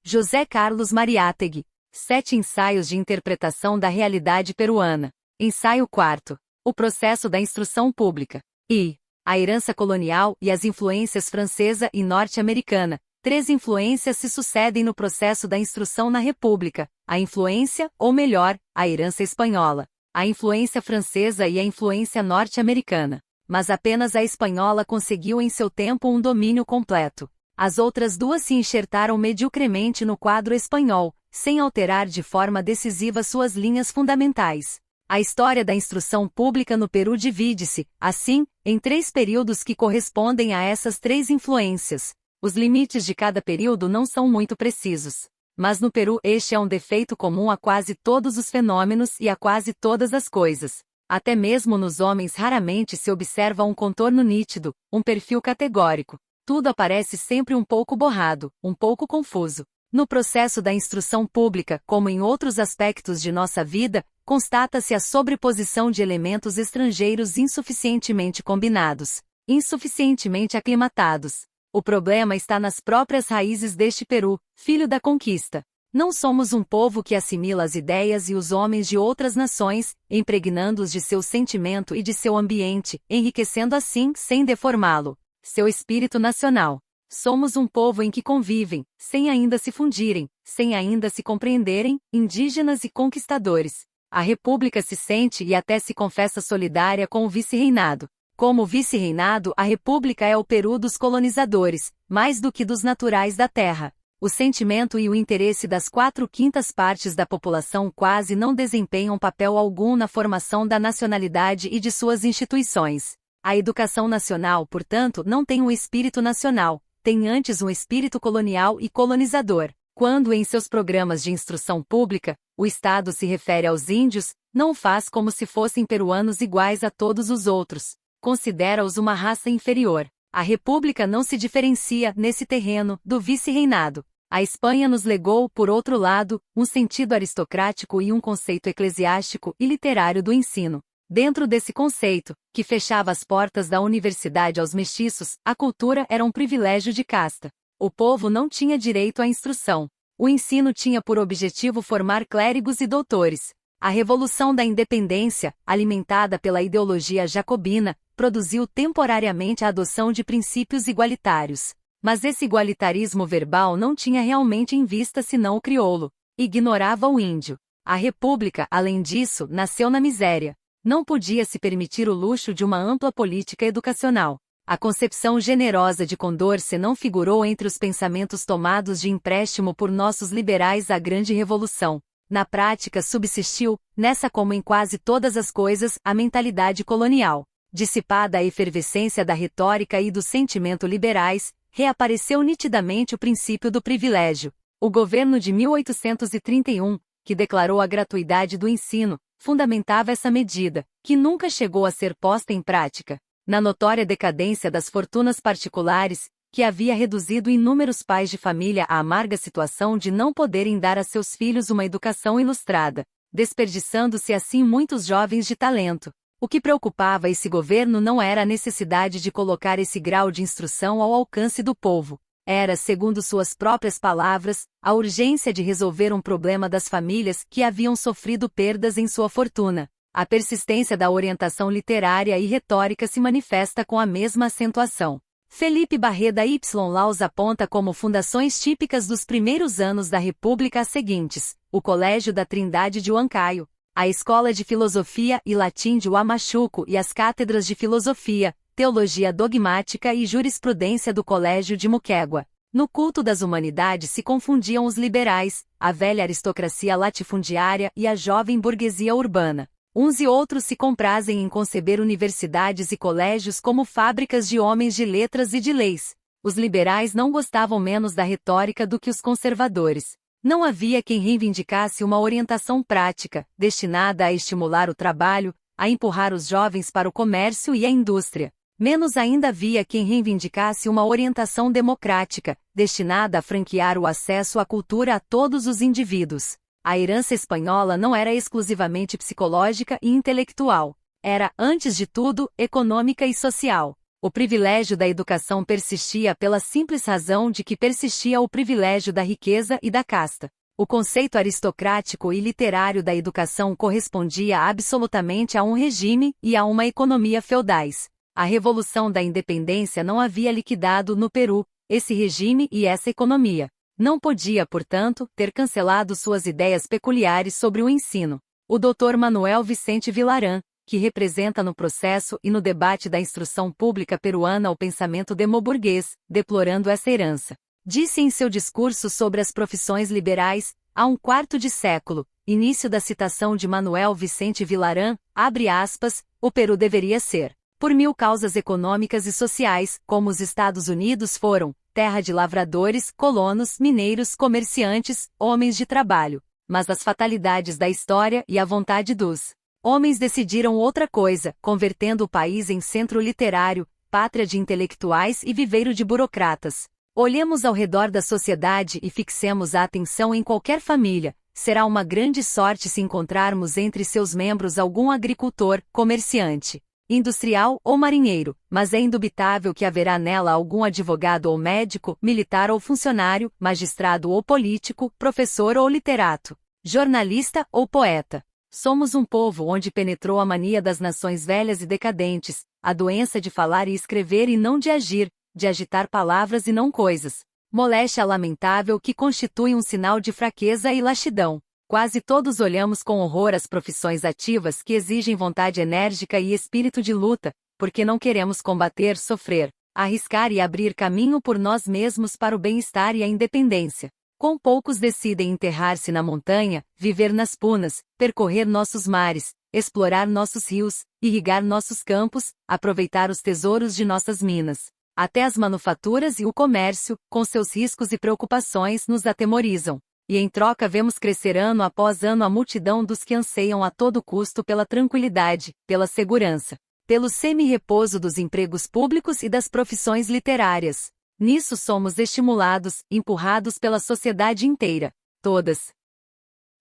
José Carlos Mariátegui. 7 ensaios de interpretação da realidade peruana. Ensaio 4. O processo da instrução pública. I. A herança colonial e as influências francesa e norte-americana. 3 influências se sucedem no processo da instrução na República. A influência, ou melhor, a herança espanhola. A influência francesa e a influência norte-americana. Mas apenas a espanhola conseguiu em seu tempo um domínio completo. As outras duas se enxertaram mediocremente no quadro espanhol, sem alterar de forma decisiva suas linhas fundamentais. A história da instrução pública no Peru divide-se, assim, em 3 períodos que correspondem a essas 3 influências. Os limites de cada período não são muito precisos. Mas no Peru este é um defeito comum a quase todos os fenômenos e a quase todas as coisas. Até mesmo nos homens raramente se observa um contorno nítido, um perfil categórico. Tudo aparece sempre um pouco borrado, um pouco confuso. No processo da instrução pública, como em outros aspectos de nossa vida, constata-se a sobreposição de elementos estrangeiros insuficientemente combinados, insuficientemente aclimatados. O problema está nas próprias raízes deste Peru, filho da conquista. Não somos um povo que assimila as ideias e os homens de outras nações, impregnando-os de seu sentimento e de seu ambiente, enriquecendo assim, sem deformá-lo, seu espírito nacional. Somos um povo em que convivem, sem ainda se fundirem, sem ainda se compreenderem, indígenas e conquistadores. A República se sente e até se confessa solidária com o vice-reinado. Como vice-reinado, a República é o Peru dos colonizadores, mais do que dos naturais da terra. O sentimento e o interesse das 4/5 partes da população quase não desempenham papel algum na formação da nacionalidade e de suas instituições. A educação nacional, portanto, não tem um espírito nacional, tem antes um espírito colonial e colonizador. Quando, em seus programas de instrução pública, o Estado se refere aos índios, não o faz como se fossem peruanos iguais a todos os outros. Considera-os uma raça inferior. A República não se diferencia, nesse terreno, do vice-reinado. A Espanha nos legou, por outro lado, um sentido aristocrático e um conceito eclesiástico e literário do ensino. Dentro desse conceito, que fechava as portas da universidade aos mestiços, a cultura era um privilégio de casta. O povo não tinha direito à instrução. O ensino tinha por objetivo formar clérigos e doutores. A Revolução da Independência, alimentada pela ideologia jacobina, produziu temporariamente a adoção de princípios igualitários. Mas esse igualitarismo verbal não tinha realmente em vista senão o crioulo. Ignorava o índio. A República, além disso, nasceu na miséria. Não podia se permitir o luxo de uma ampla política educacional. A concepção generosa de Condorcet não figurou entre os pensamentos tomados de empréstimo por nossos liberais à Grande Revolução. Na prática subsistiu, nessa como em quase todas as coisas, a mentalidade colonial. Dissipada a efervescência da retórica e do sentimento liberais, reapareceu nitidamente o princípio do privilégio. O governo de 1831, que declarou a gratuidade do ensino, fundamentava essa medida, que nunca chegou a ser posta em prática, na notória decadência das fortunas particulares, que havia reduzido inúmeros pais de família à amarga situação de não poderem dar a seus filhos uma educação ilustrada, desperdiçando-se assim muitos jovens de talento. O que preocupava esse governo não era a necessidade de colocar esse grau de instrução ao alcance do povo. Era, segundo suas próprias palavras, a urgência de resolver um problema das famílias que haviam sofrido perdas em sua fortuna. A persistência da orientação literária e retórica se manifesta com a mesma acentuação. Felipe Barreda Y. Laus aponta como fundações típicas dos primeiros anos da República as seguintes: o Colégio da Trindade de Huancayo, a Escola de Filosofia e Latim de Huamachuco e as cátedras de Filosofia, Teologia Dogmática e Jurisprudência do Colégio de Moquegua. No culto das humanidades se confundiam os liberais, a velha aristocracia latifundiária e a jovem burguesia urbana. Uns e outros se comprazem em conceber universidades e colégios como fábricas de homens de letras e de leis. Os liberais não gostavam menos da retórica do que os conservadores. Não havia quem reivindicasse uma orientação prática, destinada a estimular o trabalho, a empurrar os jovens para o comércio e a indústria. Menos ainda havia quem reivindicasse uma orientação democrática, destinada a franquear o acesso à cultura a todos os indivíduos. A herança espanhola não era exclusivamente psicológica e intelectual. Era, antes de tudo, econômica e social. O privilégio da educação persistia pela simples razão de que persistia o privilégio da riqueza e da casta. O conceito aristocrático e literário da educação correspondia absolutamente a um regime e a uma economia feudais. A Revolução da Independência não havia liquidado no Peru esse regime e essa economia. Não podia, portanto, ter cancelado suas ideias peculiares sobre o ensino. O Dr. Manuel Vicente Villarán, que representa no processo e no debate da instrução pública peruana o pensamento demoburguês, deplorando essa herança, disse em seu discurso sobre as profissões liberais, há um quarto de século, início da citação de Manuel Vicente Villarán, abre aspas, o Peru deveria ser, por 1000 causas econômicas e sociais, como os Estados Unidos foram, terra de lavradores, colonos, mineiros, comerciantes, homens de trabalho. Mas as fatalidades da história e a vontade dos homens decidiram outra coisa, convertendo o país em centro literário, pátria de intelectuais e viveiro de burocratas. Olhemos ao redor da sociedade e fixemos a atenção em qualquer família. Será uma grande sorte se encontrarmos entre seus membros algum agricultor, comerciante, industrial ou marinheiro, mas é indubitável que haverá nela algum advogado ou médico, militar ou funcionário, magistrado ou político, professor ou literato, jornalista ou poeta. Somos um povo onde penetrou a mania das nações velhas e decadentes, a doença de falar e escrever e não de agir, de agitar palavras e não coisas. Moléstia lamentável que constitui um sinal de fraqueza e laxidão. Quase todos olhamos com horror as profissões ativas que exigem vontade enérgica e espírito de luta, porque não queremos combater, sofrer, arriscar e abrir caminho por nós mesmos para o bem-estar e a independência. Quão poucos decidem enterrar-se na montanha, viver nas punas, percorrer nossos mares, explorar nossos rios, irrigar nossos campos, aproveitar os tesouros de nossas minas. Até as manufaturas e o comércio, com seus riscos e preocupações, nos atemorizam. E em troca vemos crescer ano após ano a multidão dos que anseiam a todo custo pela tranquilidade, pela segurança, pelo semi-repouso dos empregos públicos e das profissões literárias. Nisso somos estimulados, empurrados pela sociedade inteira. Todas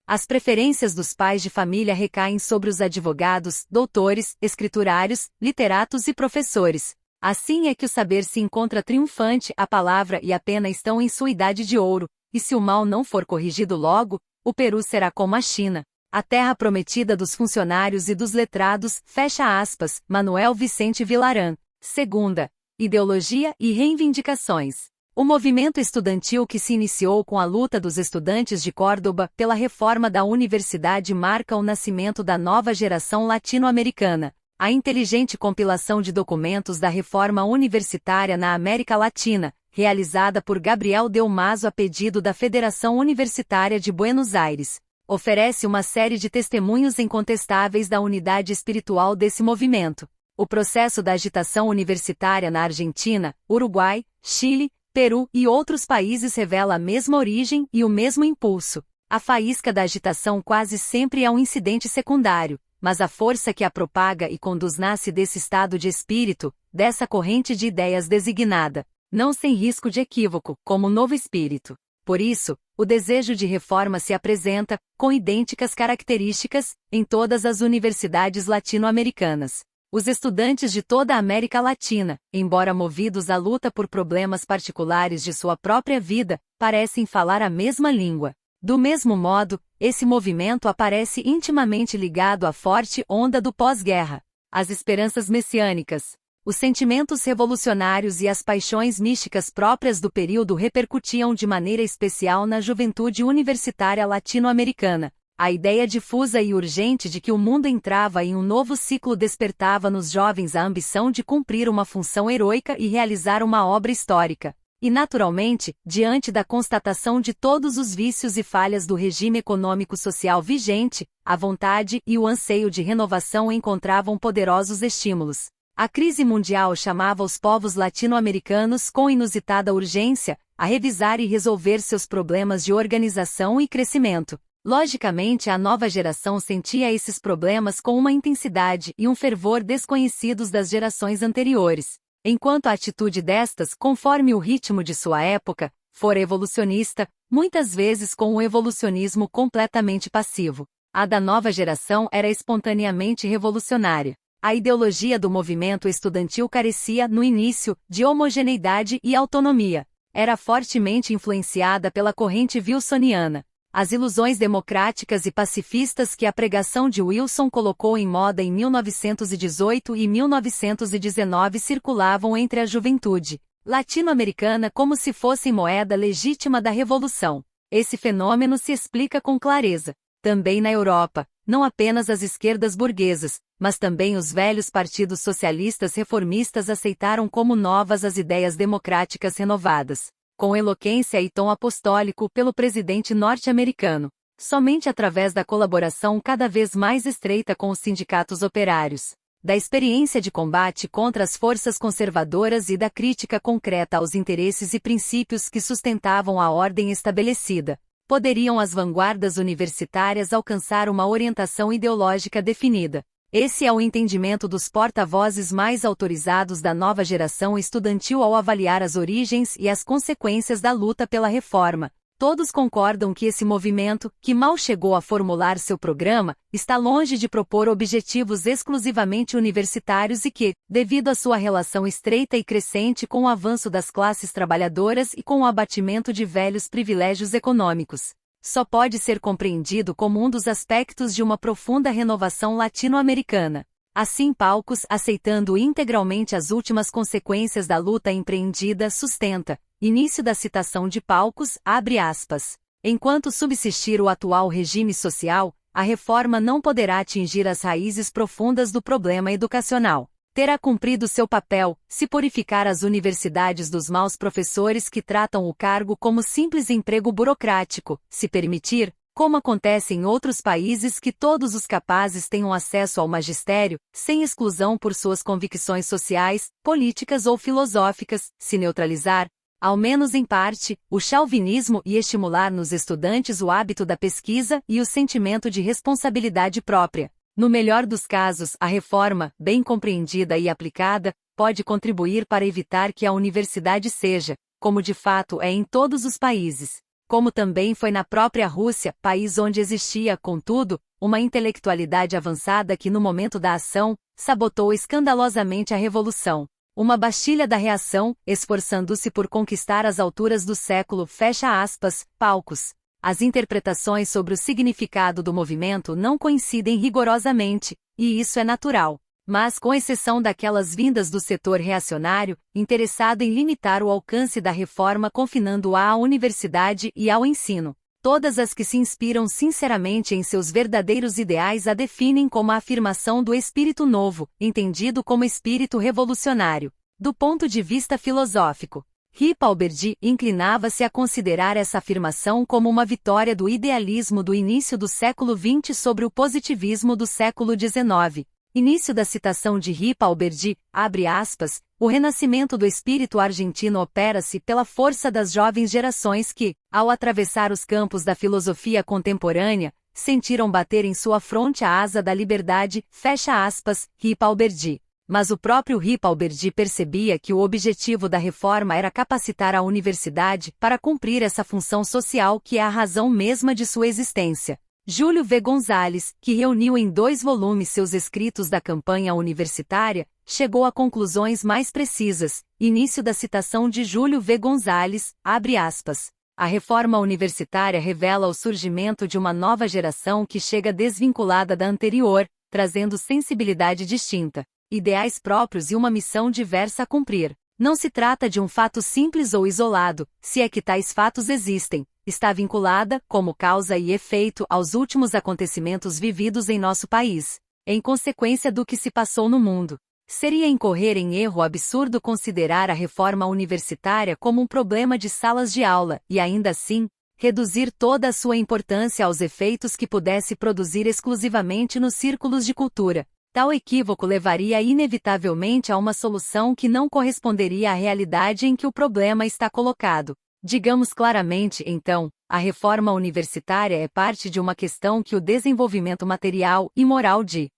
as preferências dos pais de família recaem sobre os advogados, doutores, escriturários, literatos e professores. Assim é que o saber se encontra triunfante, a palavra e a pena estão em sua idade de ouro, e se o mal não for corrigido logo, o Peru será como a China, a terra prometida dos funcionários e dos letrados, fecha aspas, Manuel Vicente Villarán. Segunda, ideologia e reivindicações. O movimento estudantil que se iniciou com a luta dos estudantes de Córdoba pela reforma da universidade marca o nascimento da nova geração latino-americana. A inteligente compilação de documentos da reforma universitária na América Latina, realizada por Gabriel Delmaso a pedido da Federação Universitária de Buenos Aires, oferece uma série de testemunhos incontestáveis da unidade espiritual desse movimento. O processo da agitação universitária na Argentina, Uruguai, Chile, Peru e outros países revela a mesma origem e o mesmo impulso. A faísca da agitação quase sempre é um incidente secundário, mas a força que a propaga e conduz nasce desse estado de espírito, dessa corrente de ideias designada, não sem risco de equívoco, como novo espírito. Por isso, o desejo de reforma se apresenta, com idênticas características, em todas as universidades latino-americanas. Os estudantes de toda a América Latina, embora movidos à luta por problemas particulares de sua própria vida, parecem falar a mesma língua. Do mesmo modo, esse movimento aparece intimamente ligado à forte onda do pós-guerra, às esperanças messiânicas. Os sentimentos revolucionários e as paixões místicas próprias do período repercutiam de maneira especial na juventude universitária latino-americana. A ideia difusa e urgente de que o mundo entrava em um novo ciclo despertava nos jovens a ambição de cumprir uma função heroica e realizar uma obra histórica. E naturalmente, diante da constatação de todos os vícios e falhas do regime econômico-social vigente, a vontade e o anseio de renovação encontravam poderosos estímulos. A crise mundial chamava os povos latino-americanos com inusitada urgência a revisar e resolver seus problemas de organização e crescimento. Logicamente, a nova geração sentia esses problemas com uma intensidade e um fervor desconhecidos das gerações anteriores, enquanto a atitude destas, conforme o ritmo de sua época, fora evolucionista, muitas vezes com um evolucionismo completamente passivo. A da nova geração era espontaneamente revolucionária. A ideologia do movimento estudantil carecia, no início, de homogeneidade e autonomia. Era fortemente influenciada pela corrente wilsoniana. As ilusões democráticas e pacifistas que a pregação de Wilson colocou em moda em 1918 e 1919 circulavam entre a juventude latino-americana como se fossem moeda legítima da revolução. Esse fenômeno se explica com clareza também na Europa, não apenas as esquerdas burguesas, mas também os velhos partidos socialistas reformistas aceitaram como novas as ideias democráticas renovadas, com eloquência e tom apostólico pelo presidente norte-americano, somente através da colaboração cada vez mais estreita com os sindicatos operários, da experiência de combate contra as forças conservadoras e da crítica concreta aos interesses e princípios que sustentavam a ordem estabelecida, poderiam as vanguardas universitárias alcançar uma orientação ideológica definida. Esse é o entendimento dos porta-vozes mais autorizados da nova geração estudantil ao avaliar as origens e as consequências da luta pela reforma. Todos concordam que esse movimento, que mal chegou a formular seu programa, está longe de propor objetivos exclusivamente universitários e que, devido à sua relação estreita e crescente com o avanço das classes trabalhadoras e com o abatimento de velhos privilégios econômicos, só pode ser compreendido como um dos aspectos de uma profunda renovação latino-americana. Assim, Palcos, aceitando integralmente as últimas consequências da luta empreendida, sustenta, início da citação de Palcos, abre aspas, enquanto subsistir o atual regime social, a reforma não poderá atingir as raízes profundas do problema educacional. Terá cumprido seu papel, se purificar as universidades dos maus professores que tratam o cargo como simples emprego burocrático, se permitir, como acontece em outros países, que todos os capazes tenham acesso ao magistério, sem exclusão por suas convicções sociais, políticas ou filosóficas, se neutralizar, ao menos em parte, o chauvinismo e estimular nos estudantes o hábito da pesquisa e o sentimento de responsabilidade própria. No melhor dos casos, a reforma, bem compreendida e aplicada, pode contribuir para evitar que a universidade seja, como de fato é em todos os países, como também foi na própria Rússia, país onde existia, contudo, uma intelectualidade avançada que no momento da ação, sabotou escandalosamente a revolução. Uma Bastilha da reação, esforçando-se por conquistar as alturas do século, fecha aspas, Palcos. As interpretações sobre o significado do movimento não coincidem rigorosamente, e isso é natural. Mas, com exceção daquelas vindas do setor reacionário, interessado em limitar o alcance da reforma confinando-a à universidade e ao ensino, todas as que se inspiram sinceramente em seus verdadeiros ideais a definem como a afirmação do espírito novo, entendido como espírito revolucionário. Do ponto de vista filosófico, Ripalberdi inclinava-se a considerar essa afirmação como uma vitória do idealismo do início do século XX sobre o positivismo do século XIX. Início da citação de Ripalberdi, abre aspas, o renascimento do espírito argentino opera-se pela força das jovens gerações que, ao atravessar os campos da filosofia contemporânea, sentiram bater em sua fronte a asa da liberdade, fecha aspas, Ripalberdi. Mas o próprio Ripalberdi percebia que o objetivo da reforma era capacitar a universidade para cumprir essa função social que é a razão mesma de sua existência. Júlio V. Gonzalez, que reuniu em 2 volumes seus escritos da campanha universitária, chegou a conclusões mais precisas. Início da citação de Júlio V. Gonzalez, abre aspas. A reforma universitária revela o surgimento de uma nova geração que chega desvinculada da anterior, trazendo sensibilidade distinta, ideais próprios e uma missão diversa a cumprir. Não se trata de um fato simples ou isolado, se é que tais fatos existem. Está vinculada, como causa e efeito, aos últimos acontecimentos vividos em nosso país, em consequência do que se passou no mundo. Seria incorrer em erro absurdo considerar a reforma universitária como um problema de salas de aula, e ainda assim, reduzir toda a sua importância aos efeitos que pudesse produzir exclusivamente nos círculos de cultura. Tal equívoco levaria inevitavelmente a uma solução que não corresponderia à realidade em que o problema está colocado. Digamos claramente, então, a reforma universitária é parte de uma questão que o desenvolvimento material e moral de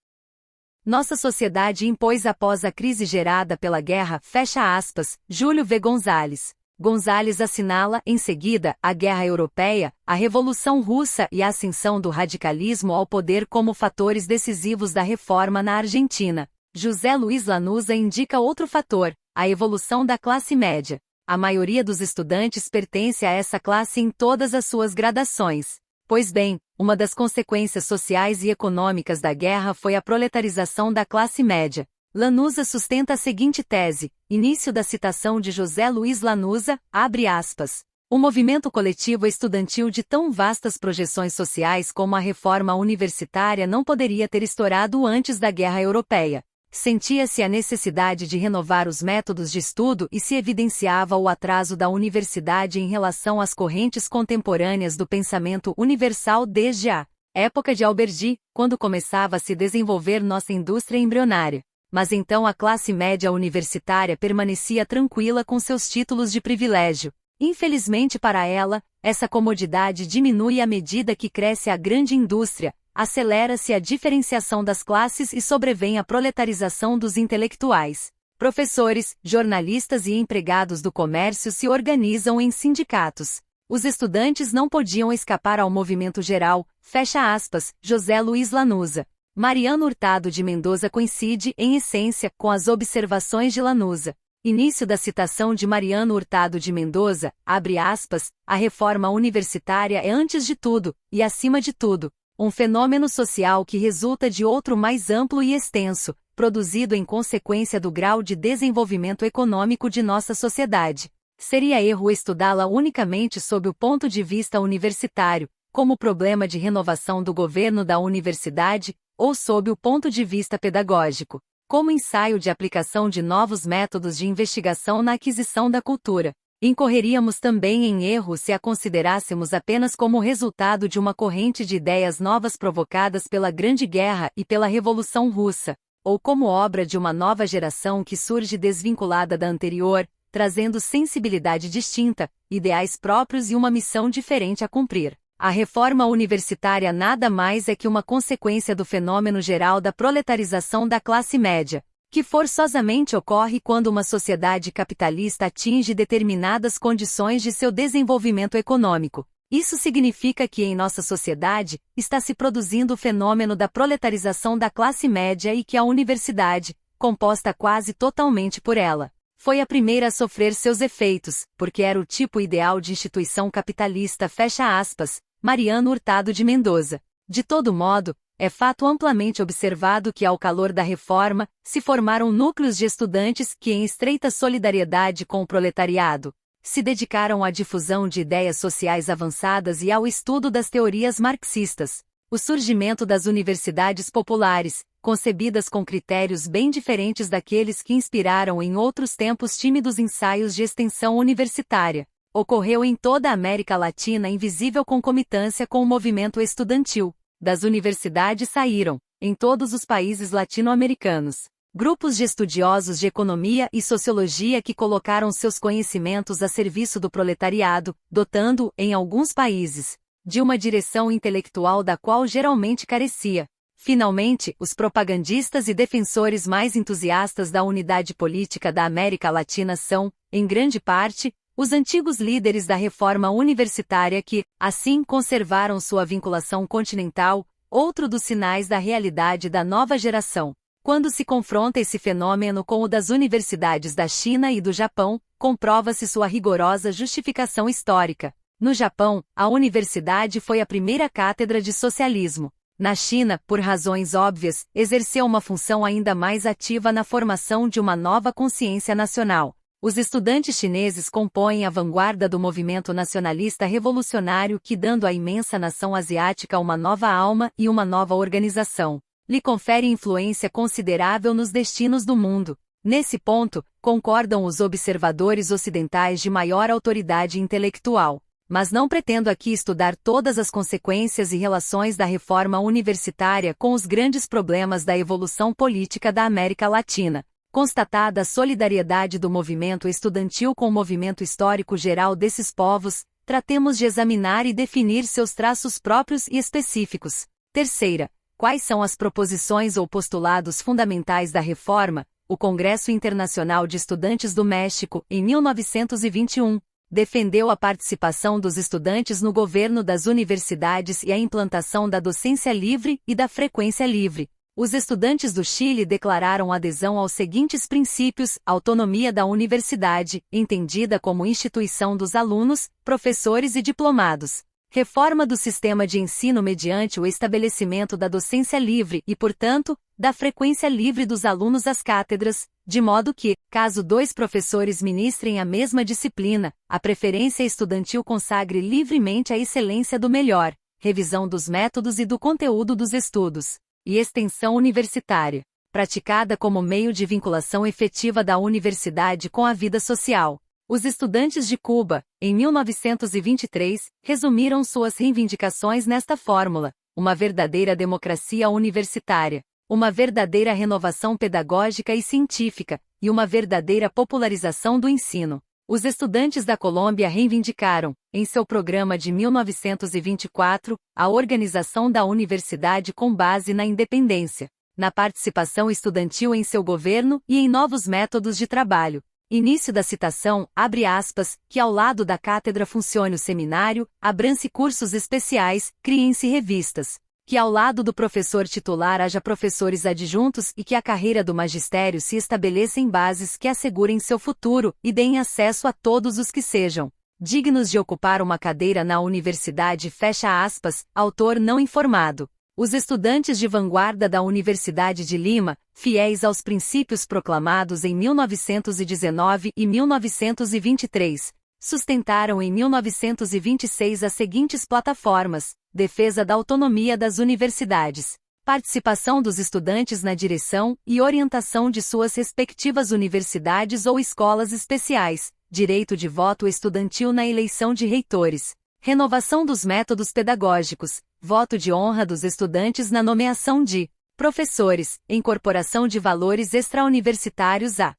nossa sociedade impôs após a crise gerada pela guerra, fecha aspas, Júlio V. Gonzalez. Gonzalez assinala, em seguida, a Guerra Europeia, a Revolução Russa e a ascensão do radicalismo ao poder como fatores decisivos da reforma na Argentina. José Luiz Lanuza indica outro fator, a evolução da classe média. A maioria dos estudantes pertence a essa classe em todas as suas gradações. Pois bem, uma das consequências sociais e econômicas da guerra foi a proletarização da classe média. Lanuza sustenta a seguinte tese, início da citação de José Luiz Lanuza, abre aspas. O movimento coletivo estudantil de tão vastas projeções sociais como a reforma universitária não poderia ter estourado antes da Guerra Europeia. Sentia-se a necessidade de renovar os métodos de estudo e se evidenciava o atraso da universidade em relação às correntes contemporâneas do pensamento universal desde a época de Alberdi, quando começava a se desenvolver nossa indústria embrionária. Mas então a classe média universitária permanecia tranquila com seus títulos de privilégio. Infelizmente para ela, essa comodidade diminui à medida que cresce a grande indústria, acelera-se a diferenciação das classes e sobrevém a proletarização dos intelectuais. Professores, jornalistas e empregados do comércio se organizam em sindicatos. Os estudantes não podiam escapar ao movimento geral, fecha aspas, José Luiz Lanuza. Mariano Hurtado de Mendoza coincide, em essência, com as observações de Lanuza. Início da citação de Mariano Hurtado de Mendoza, abre aspas, a reforma universitária é antes de tudo, e acima de tudo, um fenômeno social que resulta de outro mais amplo e extenso, produzido em consequência do grau de desenvolvimento econômico de nossa sociedade. Seria erro estudá-la unicamente sob o ponto de vista universitário, como problema de renovação do governo da universidade, ou sob o ponto de vista pedagógico, como ensaio de aplicação de novos métodos de investigação na aquisição da cultura. Incorreríamos também em erro se a considerássemos apenas como resultado de uma corrente de ideias novas provocadas pela Grande Guerra e pela Revolução Russa, ou como obra de uma nova geração que surge desvinculada da anterior, trazendo sensibilidade distinta, ideais próprios e uma missão diferente a cumprir. A reforma universitária nada mais é que uma consequência do fenômeno geral da proletarização da classe média, que forçosamente ocorre quando uma sociedade capitalista atinge determinadas condições de seu desenvolvimento econômico. Isso significa que em nossa sociedade está se produzindo o fenômeno da proletarização da classe média e que a universidade, composta quase totalmente por ela, foi a primeira a sofrer seus efeitos, porque era o tipo ideal de instituição capitalista, fecha aspas, Mariano Hurtado de Mendoza. De todo modo, é fato amplamente observado que ao calor da reforma, se formaram núcleos de estudantes que em estreita solidariedade com o proletariado, se dedicaram à difusão de ideias sociais avançadas e ao estudo das teorias marxistas. O surgimento das universidades populares, concebidas com critérios bem diferentes daqueles que inspiraram em outros tempos tímidos ensaios de extensão universitária, ocorreu em toda a América Latina em visível concomitância com o movimento estudantil. Das universidades saíram, em todos os países latino-americanos, grupos de estudiosos de economia e sociologia que colocaram seus conhecimentos a serviço do proletariado, dotando-o, em alguns países, de uma direção intelectual da qual geralmente carecia. Finalmente, os propagandistas e defensores mais entusiastas da unidade política da América Latina são, em grande parte, os antigos líderes da reforma universitária que, assim, conservaram sua vinculação continental, outro dos sinais da realidade da nova geração. Quando se confronta esse fenômeno com o das universidades da China e do Japão, comprova-se sua rigorosa justificação histórica. No Japão, a universidade foi a primeira cátedra de socialismo. Na China, por razões óbvias, exerceu uma função ainda mais ativa na formação de uma nova consciência nacional. Os estudantes chineses compõem a vanguarda do movimento nacionalista revolucionário que, dando à imensa nação asiática uma nova alma e uma nova organização, lhe confere influência considerável nos destinos do mundo. Nesse ponto, concordam os observadores ocidentais de maior autoridade intelectual. Mas não pretendo aqui estudar todas as consequências e relações da reforma universitária com os grandes problemas da evolução política da América Latina. Constatada a solidariedade do movimento estudantil com o movimento histórico geral desses povos, tratemos de examinar e definir seus traços próprios e específicos. Terceira, quais são as proposições ou postulados fundamentais da reforma? O Congresso Internacional de Estudantes do México, em 1921, defendeu a participação dos estudantes no governo das universidades e a implantação da docência livre e da frequência livre. Os estudantes do Chile declararam adesão aos seguintes princípios: autonomia da universidade, entendida como instituição dos alunos, professores e diplomados. Reforma do sistema de ensino mediante o estabelecimento da docência livre e, portanto, da frequência livre dos alunos às cátedras, de modo que, caso 2 professores ministrem a mesma disciplina, a preferência estudantil consagre livremente a excelência do melhor. Revisão dos métodos e do conteúdo dos estudos. E extensão universitária, praticada como meio de vinculação efetiva da universidade com a vida social. Os estudantes de Cuba, em 1923, resumiram suas reivindicações nesta fórmula: uma verdadeira democracia universitária, uma verdadeira renovação pedagógica e científica, e uma verdadeira popularização do ensino. Os estudantes da Colômbia reivindicaram, em seu programa de 1924, a organização da universidade com base na independência, na participação estudantil em seu governo e em novos métodos de trabalho. Início da citação, abre aspas, que ao lado da cátedra funcione o seminário, abrança cursos especiais, criem-se revistas. Que ao lado do professor titular haja professores adjuntos e que a carreira do magistério se estabeleça em bases que assegurem seu futuro e deem acesso a todos os que sejam dignos de ocupar uma cadeira na universidade. Fecha aspas, autor não informado. Os estudantes de vanguarda da Universidade de Lima, fiéis aos princípios proclamados em 1919 e 1923, sustentaram em 1926 as seguintes plataformas: defesa da autonomia das universidades, participação dos estudantes na direção e orientação de suas respectivas universidades ou escolas especiais, direito de voto estudantil na eleição de reitores, renovação dos métodos pedagógicos, voto de honra dos estudantes na nomeação de professores, incorporação de valores extrauniversitários à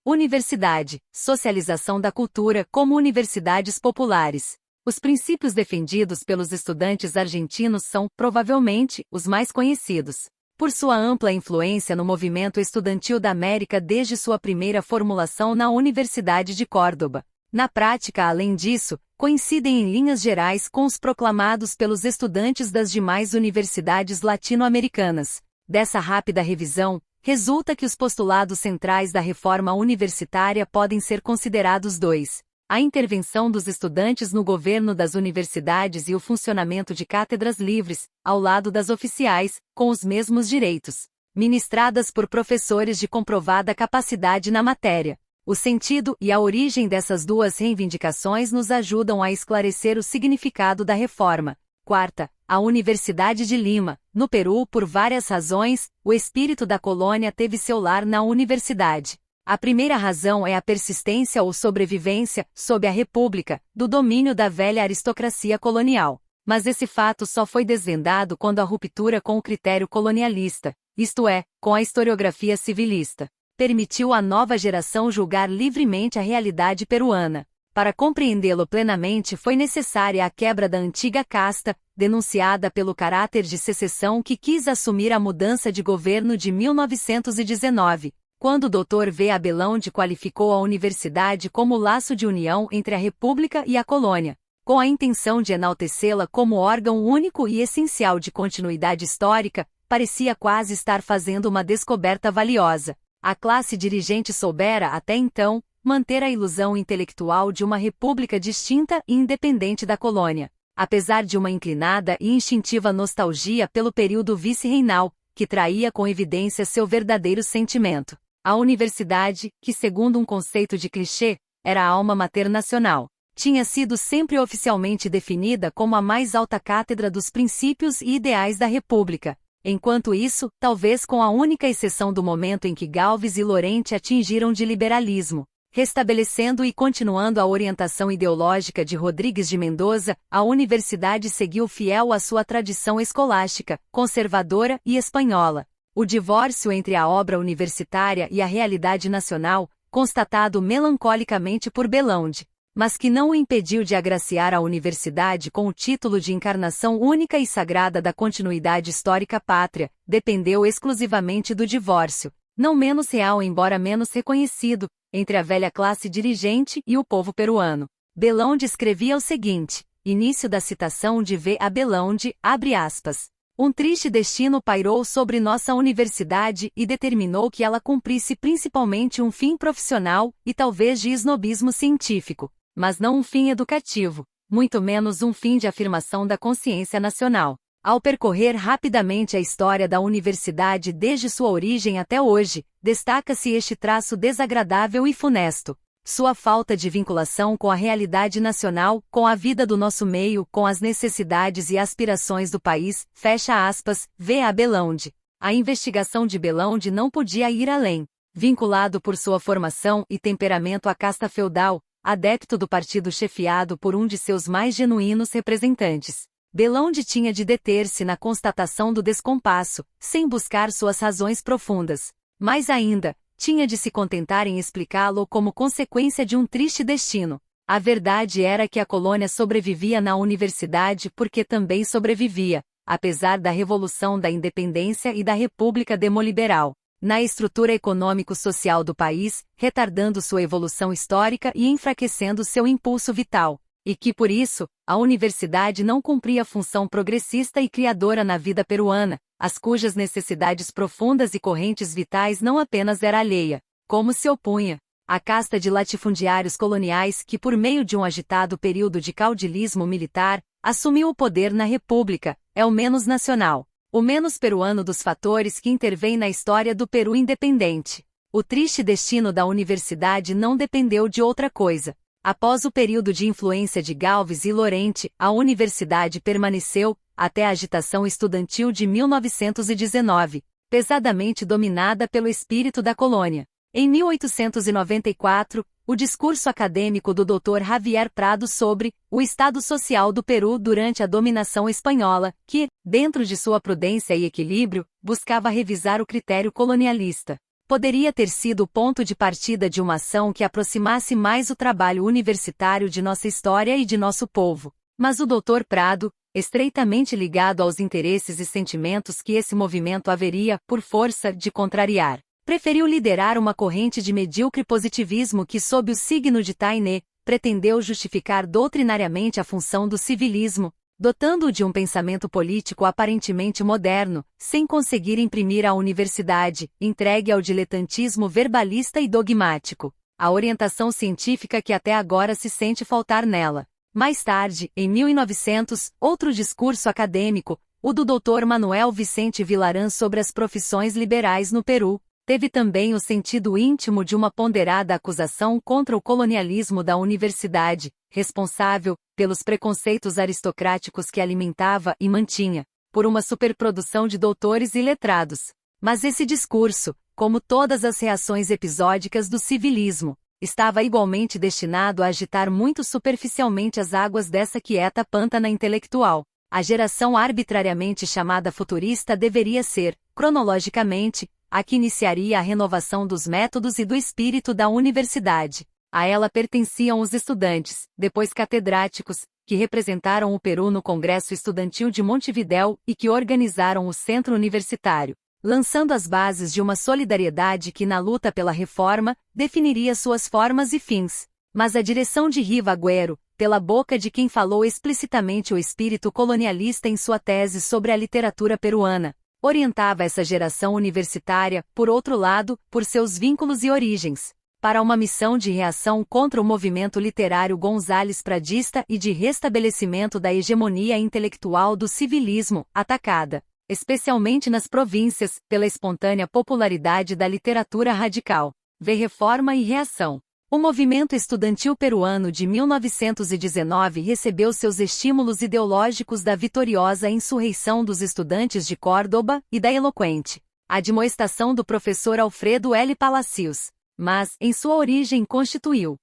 universidade, socialização da cultura como universidades populares. Os princípios defendidos pelos estudantes argentinos são, provavelmente, os mais conhecidos. Por sua ampla influência no movimento estudantil da América desde sua primeira formulação na Universidade de Córdoba. Na prática, além disso, coincidem em linhas gerais com os proclamados pelos estudantes das demais universidades latino-americanas. Dessa rápida revisão, resulta que os postulados centrais da reforma universitária podem ser considerados dois: a intervenção dos estudantes no governo das universidades e o funcionamento de cátedras livres, ao lado das oficiais, com os mesmos direitos, ministradas por professores de comprovada capacidade na matéria. O sentido e a origem dessas duas reivindicações nos ajudam a esclarecer o significado da reforma. Quarta, a Universidade de Lima, no Peru. Por várias razões, o espírito da colônia teve seu lar na universidade. A primeira razão é a persistência ou sobrevivência, sob a República, do domínio da velha aristocracia colonial. Mas esse fato só foi desvendado quando a ruptura com o critério colonialista, isto é, com a historiografia civilista, permitiu à nova geração julgar livremente a realidade peruana. Para compreendê-lo plenamente foi necessária a quebra da antiga casta, denunciada pelo caráter de secessão que quis assumir a mudança de governo de 1919. Quando o Dr. V. Abelão qualificou a universidade como laço de união entre a República e a colônia, com a intenção de enaltecê-la como órgão único e essencial de continuidade histórica, parecia quase estar fazendo uma descoberta valiosa. A classe dirigente soubera, até então, manter a ilusão intelectual de uma república distinta e independente da colônia, apesar de uma inclinada e instintiva nostalgia pelo período vice-reinal, que traía com evidência seu verdadeiro sentimento. A universidade, que segundo um conceito de clichê, era a alma mater nacional, tinha sido sempre oficialmente definida como a mais alta cátedra dos princípios e ideais da República. Enquanto isso, talvez com a única exceção do momento em que Galvez e Lorente atingiram de liberalismo, restabelecendo e continuando a orientação ideológica de Rodrigues de Mendoza, a universidade seguiu fiel à sua tradição escolástica, conservadora e espanhola. O divórcio entre a obra universitária e a realidade nacional, constatado melancolicamente por Belaundi, mas que não o impediu de agraciar a universidade com o título de encarnação única e sagrada da continuidade histórica pátria, dependeu exclusivamente do divórcio, não menos real embora menos reconhecido, entre a velha classe dirigente e o povo peruano. Belaundi escrevia o seguinte, início da citação de V. Abelaundi, abre aspas. Um triste destino pairou sobre nossa universidade e determinou que ela cumprisse principalmente um fim profissional e talvez de esnobismo científico, mas não um fim educativo, muito menos um fim de afirmação da consciência nacional. Ao percorrer rapidamente a história da universidade desde sua origem até hoje, destaca-se este traço desagradável e funesto. Sua falta de vinculação com a realidade nacional, com a vida do nosso meio, com as necessidades e aspirações do país, fecha aspas, v.a. Belaunde. A investigação de Belaunde não podia ir além. Vinculado por sua formação e temperamento à casta feudal, adepto do partido chefiado por um de seus mais genuínos representantes, Belaunde tinha de deter-se na constatação do descompasso, sem buscar suas razões profundas. Mais ainda, tinha de se contentar em explicá-lo como consequência de um triste destino. A verdade era que a colônia sobrevivia na universidade porque também sobrevivia, apesar da Revolução da Independência e da República Demoliberal, na estrutura econômico-social do país, retardando sua evolução histórica e enfraquecendo seu impulso vital. E que, por isso, a universidade não cumpria função progressista e criadora na vida peruana, as cujas necessidades profundas e correntes vitais não apenas era alheia, como se opunha, à casta de latifundiários coloniais que, por meio de um agitado período de caudilismo militar, assumiu o poder na República, é o menos nacional, o menos peruano dos fatores que intervêm na história do Peru independente. O triste destino da universidade não dependeu de outra coisa. Após o período de influência de Gálvez e Lorente, a universidade permaneceu, até a agitação estudantil de 1919, pesadamente dominada pelo espírito da colônia. Em 1894, o discurso acadêmico do Dr. Javier Prado sobre o estado social do Peru durante a dominação espanhola, que, dentro de sua prudência e equilíbrio, buscava revisar o critério colonialista, poderia ter sido o ponto de partida de uma ação que aproximasse mais o trabalho universitário de nossa história e de nosso povo. Mas o Dr. Prado, estreitamente ligado aos interesses e sentimentos que esse movimento haveria, por força, de contrariar, preferiu liderar uma corrente de medíocre positivismo que, sob o signo de Tainé, pretendeu justificar doutrinariamente a função do civilismo, dotando-o de um pensamento político aparentemente moderno, sem conseguir imprimir à universidade, entregue ao diletantismo verbalista e dogmático, a orientação científica que até agora se sente faltar nela. Mais tarde, em 1900, outro discurso acadêmico, o do Dr. Manuel Vicente Vilarán sobre as profissões liberais no Peru, teve também o sentido íntimo de uma ponderada acusação contra o colonialismo da universidade, responsável, pelos preconceitos aristocráticos que alimentava e mantinha, por uma superprodução de doutores e letrados. Mas esse discurso, como todas as reações episódicas do civilismo, estava igualmente destinado a agitar muito superficialmente as águas dessa quieta pântana intelectual. A geração arbitrariamente chamada futurista deveria ser, cronologicamente, a que iniciaria a renovação dos métodos e do espírito da universidade. A ela pertenciam os estudantes, depois catedráticos, que representaram o Peru no Congresso Estudantil de Montevidéu e que organizaram o Centro Universitário, lançando as bases de uma solidariedade que, na luta pela reforma, definiria suas formas e fins. Mas a direção de Riva Agüero, pela boca de quem falou explicitamente o espírito colonialista em sua tese sobre a literatura peruana, orientava essa geração universitária, por outro lado, por seus vínculos e origens, para uma missão de reação contra o movimento literário Gonzales Pradista e de restabelecimento da hegemonia intelectual do civilismo, atacada, especialmente nas províncias, pela espontânea popularidade da literatura radical. Vê Reforma e Reação. O movimento estudantil peruano de 1919 recebeu seus estímulos ideológicos da vitoriosa insurreição dos estudantes de Córdoba e da eloquente admoestação do professor Alfredo L. Palacios, mas, em sua origem constituiu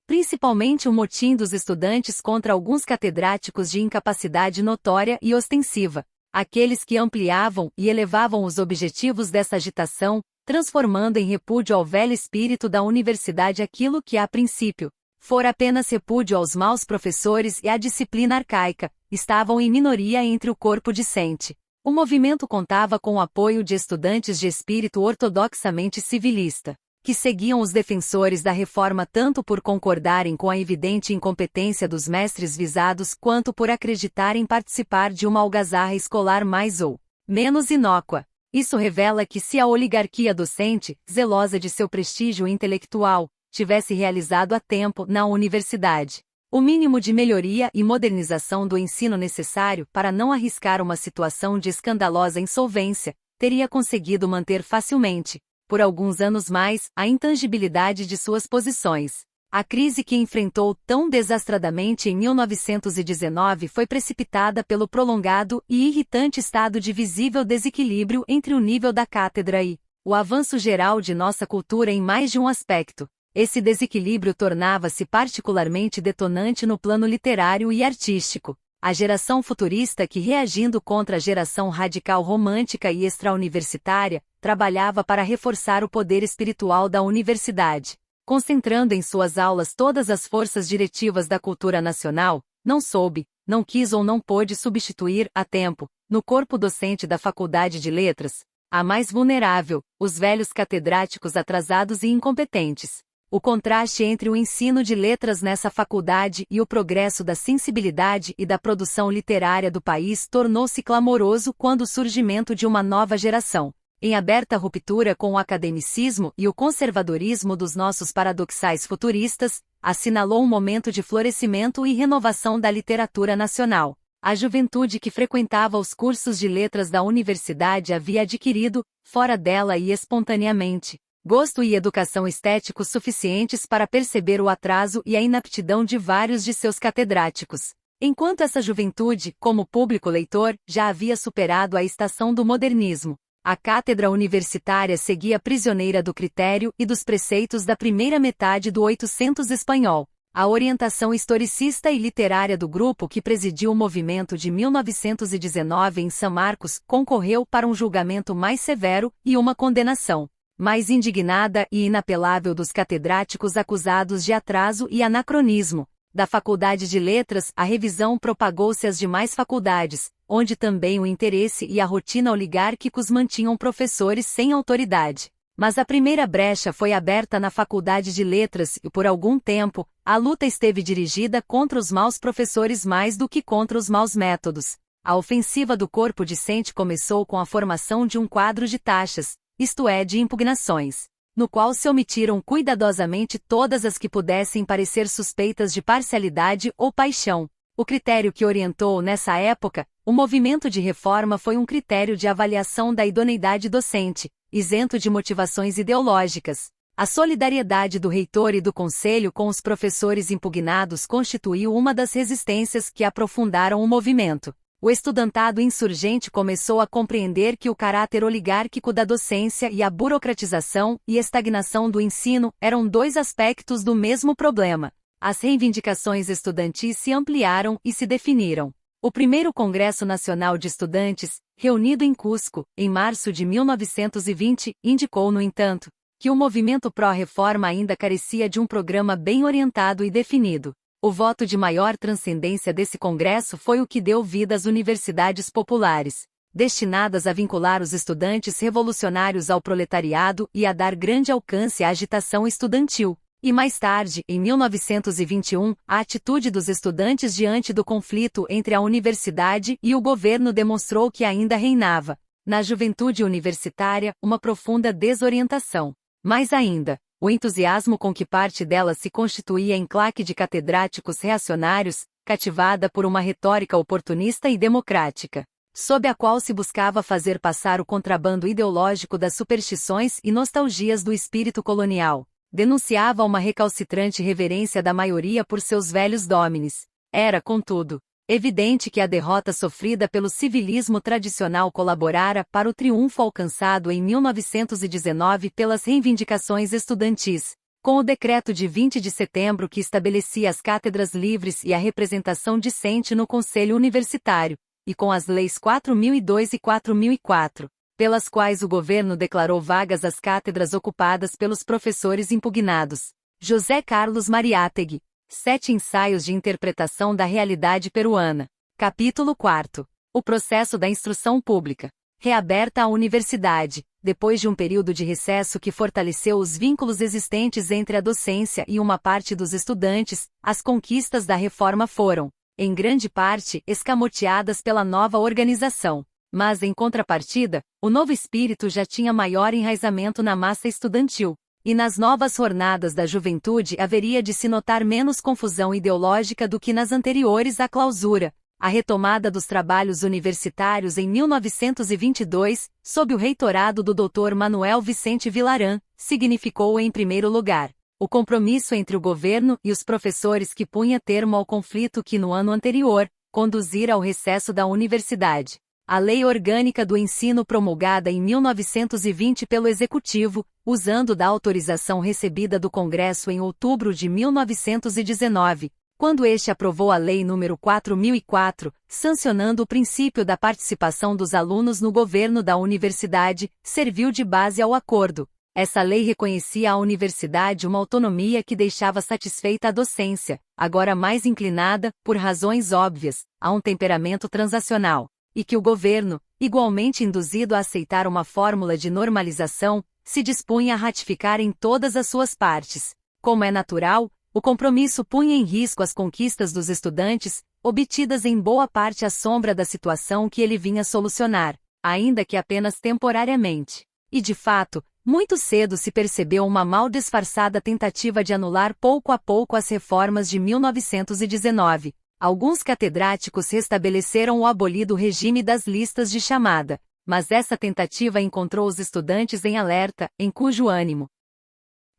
principalmente o motim dos estudantes contra alguns catedráticos de incapacidade notória e ostensiva, aqueles que ampliavam e elevavam os objetivos dessa agitação, transformando em repúdio ao velho espírito da universidade aquilo que, a princípio, fora apenas repúdio aos maus professores e à disciplina arcaica, estavam em minoria entre o corpo discente. O movimento contava com o apoio de estudantes de espírito ortodoxamente civilista, que seguiam os defensores da reforma tanto por concordarem com a evidente incompetência dos mestres visados quanto por acreditarem participar de uma algazarra escolar mais ou menos inócua. Isso revela que se a oligarquia docente, zelosa de seu prestígio intelectual, tivesse realizado a tempo na universidade o mínimo de melhoria e modernização do ensino necessário para não arriscar uma situação de escandalosa insolvência, teria conseguido manter facilmente, por alguns anos mais, a intangibilidade de suas posições. A crise que enfrentou tão desastradamente em 1919 foi precipitada pelo prolongado e irritante estado de visível desequilíbrio entre o nível da cátedra e o avanço geral de nossa cultura em mais de um aspecto. Esse desequilíbrio tornava-se particularmente detonante no plano literário e artístico. A geração futurista que, reagindo contra a geração radical romântica e extra-universitária, trabalhava para reforçar o poder espiritual da universidade, concentrando em suas aulas todas as forças diretivas da cultura nacional, não soube, não quis ou não pôde substituir, a tempo, no corpo docente da Faculdade de Letras, a mais vulnerável, os velhos catedráticos atrasados e incompetentes. O contraste entre o ensino de letras nessa faculdade e o progresso da sensibilidade e da produção literária do país tornou-se clamoroso quando o surgimento de uma nova geração, em aberta ruptura com o academicismo e o conservadorismo dos nossos paradoxais futuristas, assinalou um momento de florescimento e renovação da literatura nacional. A juventude que frequentava os cursos de letras da universidade havia adquirido, fora dela e espontaneamente, gosto e educação estéticos suficientes para perceber o atraso e a inaptidão de vários de seus catedráticos. Enquanto essa juventude, como público leitor, já havia superado a estação do modernismo, a cátedra universitária seguia prisioneira do critério e dos preceitos da primeira metade do 800 espanhol. A orientação historicista e literária do grupo que presidiu o movimento de 1919 em São Marcos concorreu para um julgamento mais severo e uma condenação mais indignada e inapelável dos catedráticos acusados de atraso e anacronismo. Da Faculdade de Letras, a revisão propagou-se às demais faculdades, onde também o interesse e a rotina oligárquicos mantinham professores sem autoridade. Mas a primeira brecha foi aberta na Faculdade de Letras e, por algum tempo, a luta esteve dirigida contra os maus professores mais do que contra os maus métodos. A ofensiva do corpo discente começou com a formação de um quadro de taxas, isto é, de impugnações, no qual se omitiram cuidadosamente todas as que pudessem parecer suspeitas de parcialidade ou paixão. O critério que orientou nessa época o movimento de reforma foi um critério de avaliação da idoneidade docente, isento de motivações ideológicas. A solidariedade do reitor e do conselho com os professores impugnados constituiu uma das resistências que aprofundaram o movimento. O estudantado insurgente começou a compreender que o caráter oligárquico da docência e a burocratização e estagnação do ensino eram dois aspectos do mesmo problema. As reivindicações estudantis se ampliaram e se definiram. O primeiro Congresso Nacional de Estudantes, reunido em Cusco, em março de 1920, indicou, no entanto, que o movimento pró-reforma ainda carecia de um programa bem orientado e definido. O voto de maior transcendência desse congresso foi o que deu vida às universidades populares, destinadas a vincular os estudantes revolucionários ao proletariado e a dar grande alcance à agitação estudantil. E mais tarde, em 1921, a atitude dos estudantes diante do conflito entre a universidade e o governo demonstrou que ainda reinava, na juventude universitária, uma profunda desorientação. Mais ainda, o entusiasmo com que parte dela se constituía em claque de catedráticos reacionários, cativada por uma retórica oportunista e democrática, sob a qual se buscava fazer passar o contrabando ideológico das superstições e nostalgias do espírito colonial, denunciava uma recalcitrante reverência da maioria por seus velhos dómines. Era, contudo, evidente que a derrota sofrida pelo civilismo tradicional colaborara para o triunfo alcançado em 1919 pelas reivindicações estudantis. Com o decreto de 20 de setembro que estabelecia as cátedras livres e a representação discente no Conselho Universitário, e com as leis 4002 e 4004, pelas quais o governo declarou vagas as cátedras ocupadas pelos professores impugnados. José Carlos Mariátegui. 7 ensaios de interpretação da realidade peruana. Capítulo 4. O processo da instrução pública. reaberta a universidade, depois de um período de recesso que fortaleceu os vínculos existentes entre a docência e uma parte dos estudantes, as conquistas da reforma foram, em grande parte, escamoteadas pela nova organização. Mas, em contrapartida, o novo espírito já tinha maior enraizamento na massa estudantil. E nas novas jornadas da juventude haveria de se notar menos confusão ideológica do que nas anteriores à clausura. A retomada dos trabalhos universitários em 1922, sob o reitorado do Dr. Manuel Vicente Vilaran, significou, em primeiro lugar, o compromisso entre o governo e os professores que punha termo ao conflito que no ano anterior, conduzira ao recesso da universidade. A Lei Orgânica do Ensino promulgada em 1920 pelo Executivo, usando da autorização recebida do Congresso em outubro de 1919, quando este aprovou a Lei nº 4004, sancionando o princípio da participação dos alunos no governo da universidade, serviu de base ao acordo. Essa lei reconhecia à universidade uma autonomia que deixava satisfeita a docência, agora mais inclinada, por razões óbvias, a um temperamento transacional, e que o governo, igualmente induzido a aceitar uma fórmula de normalização, se dispunha a ratificar em todas as suas partes. Como é natural, o compromisso punha em risco as conquistas dos estudantes, obtidas em boa parte à sombra da situação que ele vinha solucionar, ainda que apenas temporariamente. E de fato, muito cedo se percebeu uma mal disfarçada tentativa de anular pouco a pouco as reformas de 1919. Alguns catedráticos restabeleceram o abolido regime das listas de chamada, mas essa tentativa encontrou os estudantes em alerta, em cujo ânimo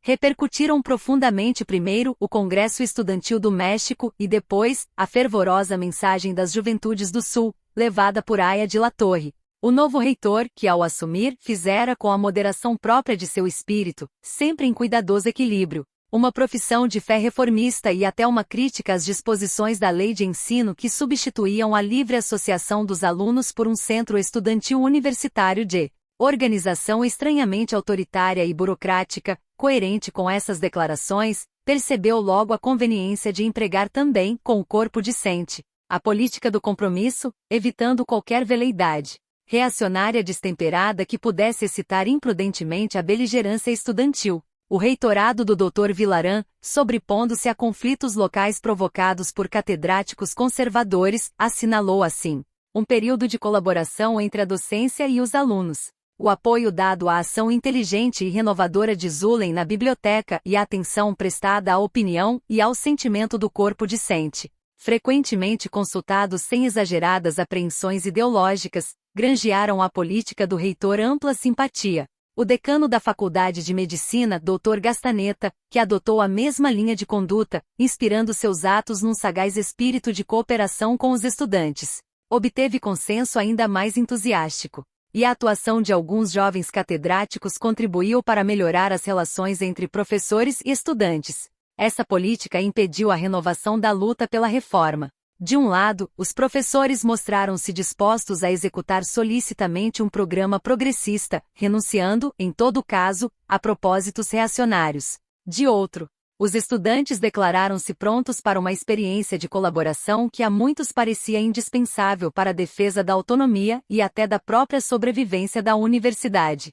repercutiram profundamente primeiro o Congresso Estudantil do México e depois a fervorosa mensagem das Juventudes do Sul, levada por Aya de la Torre. O novo reitor, que ao assumir, fizera com a moderação própria de seu espírito, sempre em cuidadoso equilíbrio, uma profissão de fé reformista e até uma crítica às disposições da lei de ensino que substituíam a livre associação dos alunos por um centro estudantil universitário de organização estranhamente autoritária e burocrática. Coerente com essas declarações, percebeu logo a conveniência de empregar também, com o corpo discente, a política do compromisso, evitando qualquer veleidade reacionária destemperada que pudesse excitar imprudentemente a beligerância estudantil. O reitorado do Dr. Vilaran, sobrepondo-se a conflitos locais provocados por catedráticos conservadores, assinalou assim um período de colaboração entre a docência e os alunos. O apoio dado à ação inteligente e renovadora de Zulem na biblioteca e a atenção prestada à opinião e ao sentimento do corpo discente, frequentemente consultados sem exageradas apreensões ideológicas, granjearam à política do reitor ampla simpatia. O decano da Faculdade de Medicina, Dr. Gastaneta, que adotou a mesma linha de conduta, inspirando seus atos num sagaz espírito de cooperação com os estudantes, obteve consenso ainda mais entusiástico. E a atuação de alguns jovens catedráticos contribuiu para melhorar as relações entre professores e estudantes. Essa política impediu a renovação da luta pela reforma. De um lado, os professores mostraram-se dispostos a executar solicitamente um programa progressista, renunciando, em todo caso, a propósitos reacionários. De outro, os estudantes declararam-se prontos para uma experiência de colaboração que a muitos parecia indispensável para a defesa da autonomia e até da própria sobrevivência da universidade.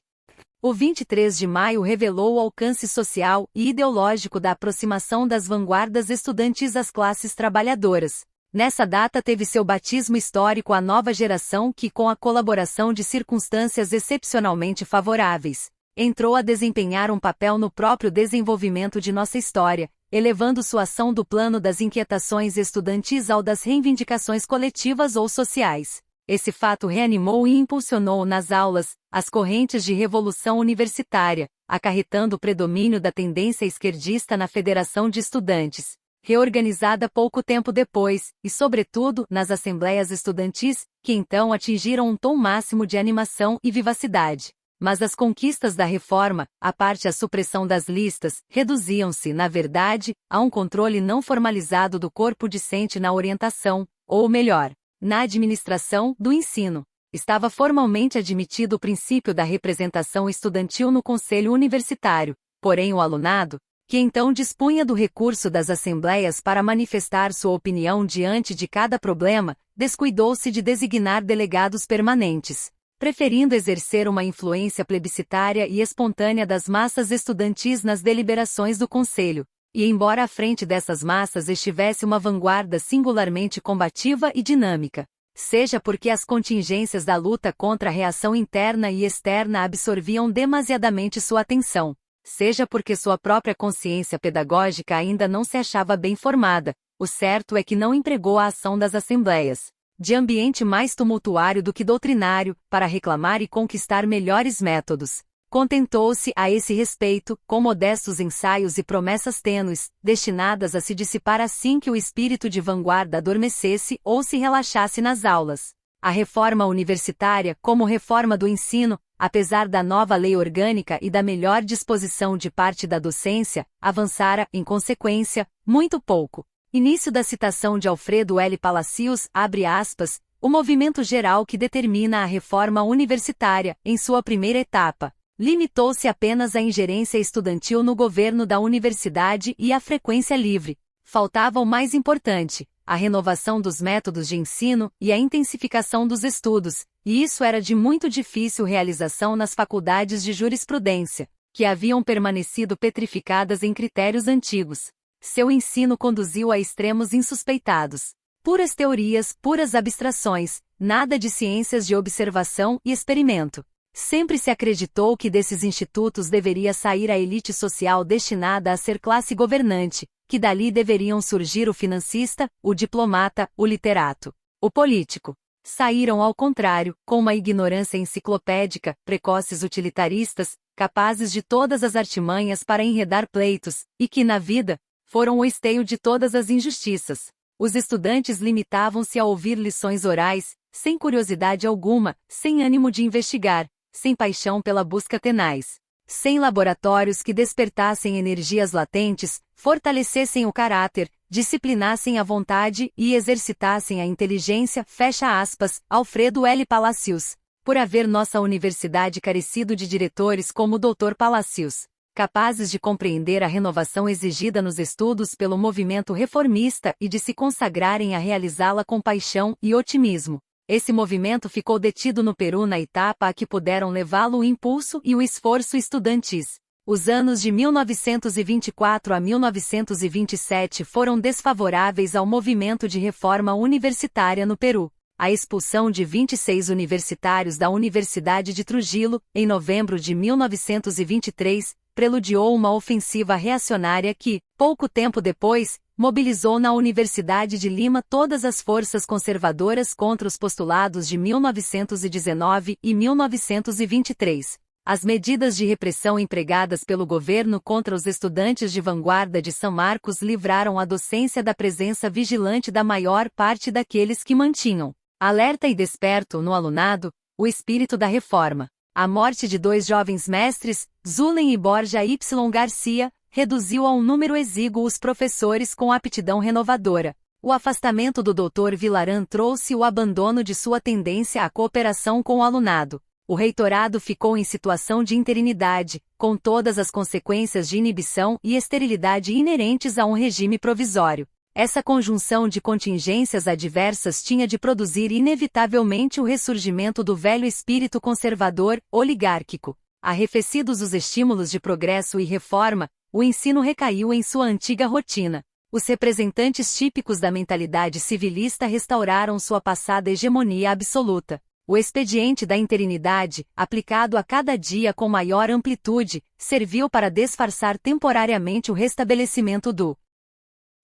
O 23 de maio revelou o alcance social e ideológico da aproximação das vanguardas estudantis às classes trabalhadoras. Nessa data teve seu batismo histórico a nova geração que, com a colaboração de circunstâncias excepcionalmente favoráveis, entrou a desempenhar um papel no próprio desenvolvimento de nossa história, elevando sua ação do plano das inquietações estudantis ao das reivindicações coletivas ou sociais. Esse fato reanimou e impulsionou nas aulas as correntes de revolução universitária, acarretando o predomínio da tendência esquerdista na Federação de Estudantes, reorganizada pouco tempo depois, e sobretudo nas assembleias estudantis, que então atingiram um tom máximo de animação e vivacidade. Mas as conquistas da reforma, à parte a supressão das listas, reduziam-se, na verdade, a um controle não formalizado do corpo discente na orientação, ou melhor, na administração, do ensino. Estava formalmente admitido o princípio da representação estudantil no conselho universitário, porém o alunado, que então dispunha do recurso das assembleias para manifestar sua opinião diante de cada problema, descuidou-se de designar delegados permanentes. preferindo exercer uma influência plebiscitária e espontânea das massas estudantis nas deliberações do Conselho. E embora à frente dessas massas estivesse uma vanguarda singularmente combativa e dinâmica, seja porque as contingências da luta contra a reação interna e externa absorviam demasiadamente sua atenção, seja porque sua própria consciência pedagógica ainda não se achava bem formada, o certo é que não empregou a ação das assembleias, de ambiente mais tumultuário do que doutrinário, para reclamar e conquistar melhores métodos. Contentou-se, a esse respeito, com modestos ensaios e promessas tênues, destinadas a se dissipar assim que o espírito de vanguarda adormecesse ou se relaxasse nas aulas. A reforma universitária, como reforma do ensino, apesar da nova lei orgânica e da melhor disposição de parte da docência, avançara, em consequência, muito pouco. Início da citação de Alfredo L. Palacios, abre aspas, o movimento geral que determina a reforma universitária, em sua primeira etapa, limitou-se apenas à ingerência estudantil no governo da universidade e à frequência livre. Faltava o mais importante, a renovação dos métodos de ensino e a intensificação dos estudos, e isso era de muito difícil realização nas faculdades de jurisprudência, que haviam permanecido petrificadas em critérios antigos. Seu ensino conduziu a extremos insuspeitados. Puras teorias, puras abstrações, nada de ciências de observação e experimento. Sempre se acreditou que desses institutos deveria sair a elite social destinada a ser classe governante, que dali deveriam surgir o financista, o diplomata, o literato, o político. Saíram ao contrário, com uma ignorância enciclopédica, precoces utilitaristas, capazes de todas as artimanhas para enredar pleitos, e que na vida, foram o esteio de todas as injustiças. Os estudantes limitavam-se a ouvir lições orais, sem curiosidade alguma, sem ânimo de investigar, sem paixão pela busca tenaz, sem laboratórios que despertassem energias latentes, fortalecessem o caráter, disciplinassem a vontade e exercitassem a inteligência, fecha aspas, Alfredo L. Palacios. Por haver nossa universidade carecido de diretores como o Dr. Palacios, capazes de compreender a renovação exigida nos estudos pelo movimento reformista e de se consagrarem a realizá-la com paixão e otimismo. Esse movimento ficou detido no Peru na etapa a que puderam levá-lo o impulso e o esforço estudantis. Os anos de 1924 a 1927 foram desfavoráveis ao movimento de reforma universitária no Peru. A expulsão de 26 universitários da Universidade de Trujillo, em novembro de 1923, preludiou uma ofensiva reacionária que, pouco tempo depois, mobilizou na Universidade de Lima todas as forças conservadoras contra os postulados de 1919 e 1923. As medidas de repressão empregadas pelo governo contra os estudantes de vanguarda de São Marcos livraram a docência da presença vigilante da maior parte daqueles que mantinham, alerta e desperto no alunado, o espírito da reforma. A morte de dois jovens mestres, Zulen e Borja Y. Garcia, reduziu a um número exíguo os professores com aptidão renovadora. O afastamento do Dr. Vilaran trouxe o abandono de sua tendência à cooperação com o alunado. O reitorado ficou em situação de interinidade, com todas as consequências de inibição e esterilidade inerentes a um regime provisório. Essa conjunção de contingências adversas tinha de produzir inevitavelmente o ressurgimento do velho espírito conservador, oligárquico. Arrefecidos os estímulos de progresso e reforma, o ensino recaiu em sua antiga rotina. Os representantes típicos da mentalidade civilista restauraram sua passada hegemonia absoluta. O expediente da interinidade, aplicado a cada dia com maior amplitude, serviu para disfarçar temporariamente o restabelecimento do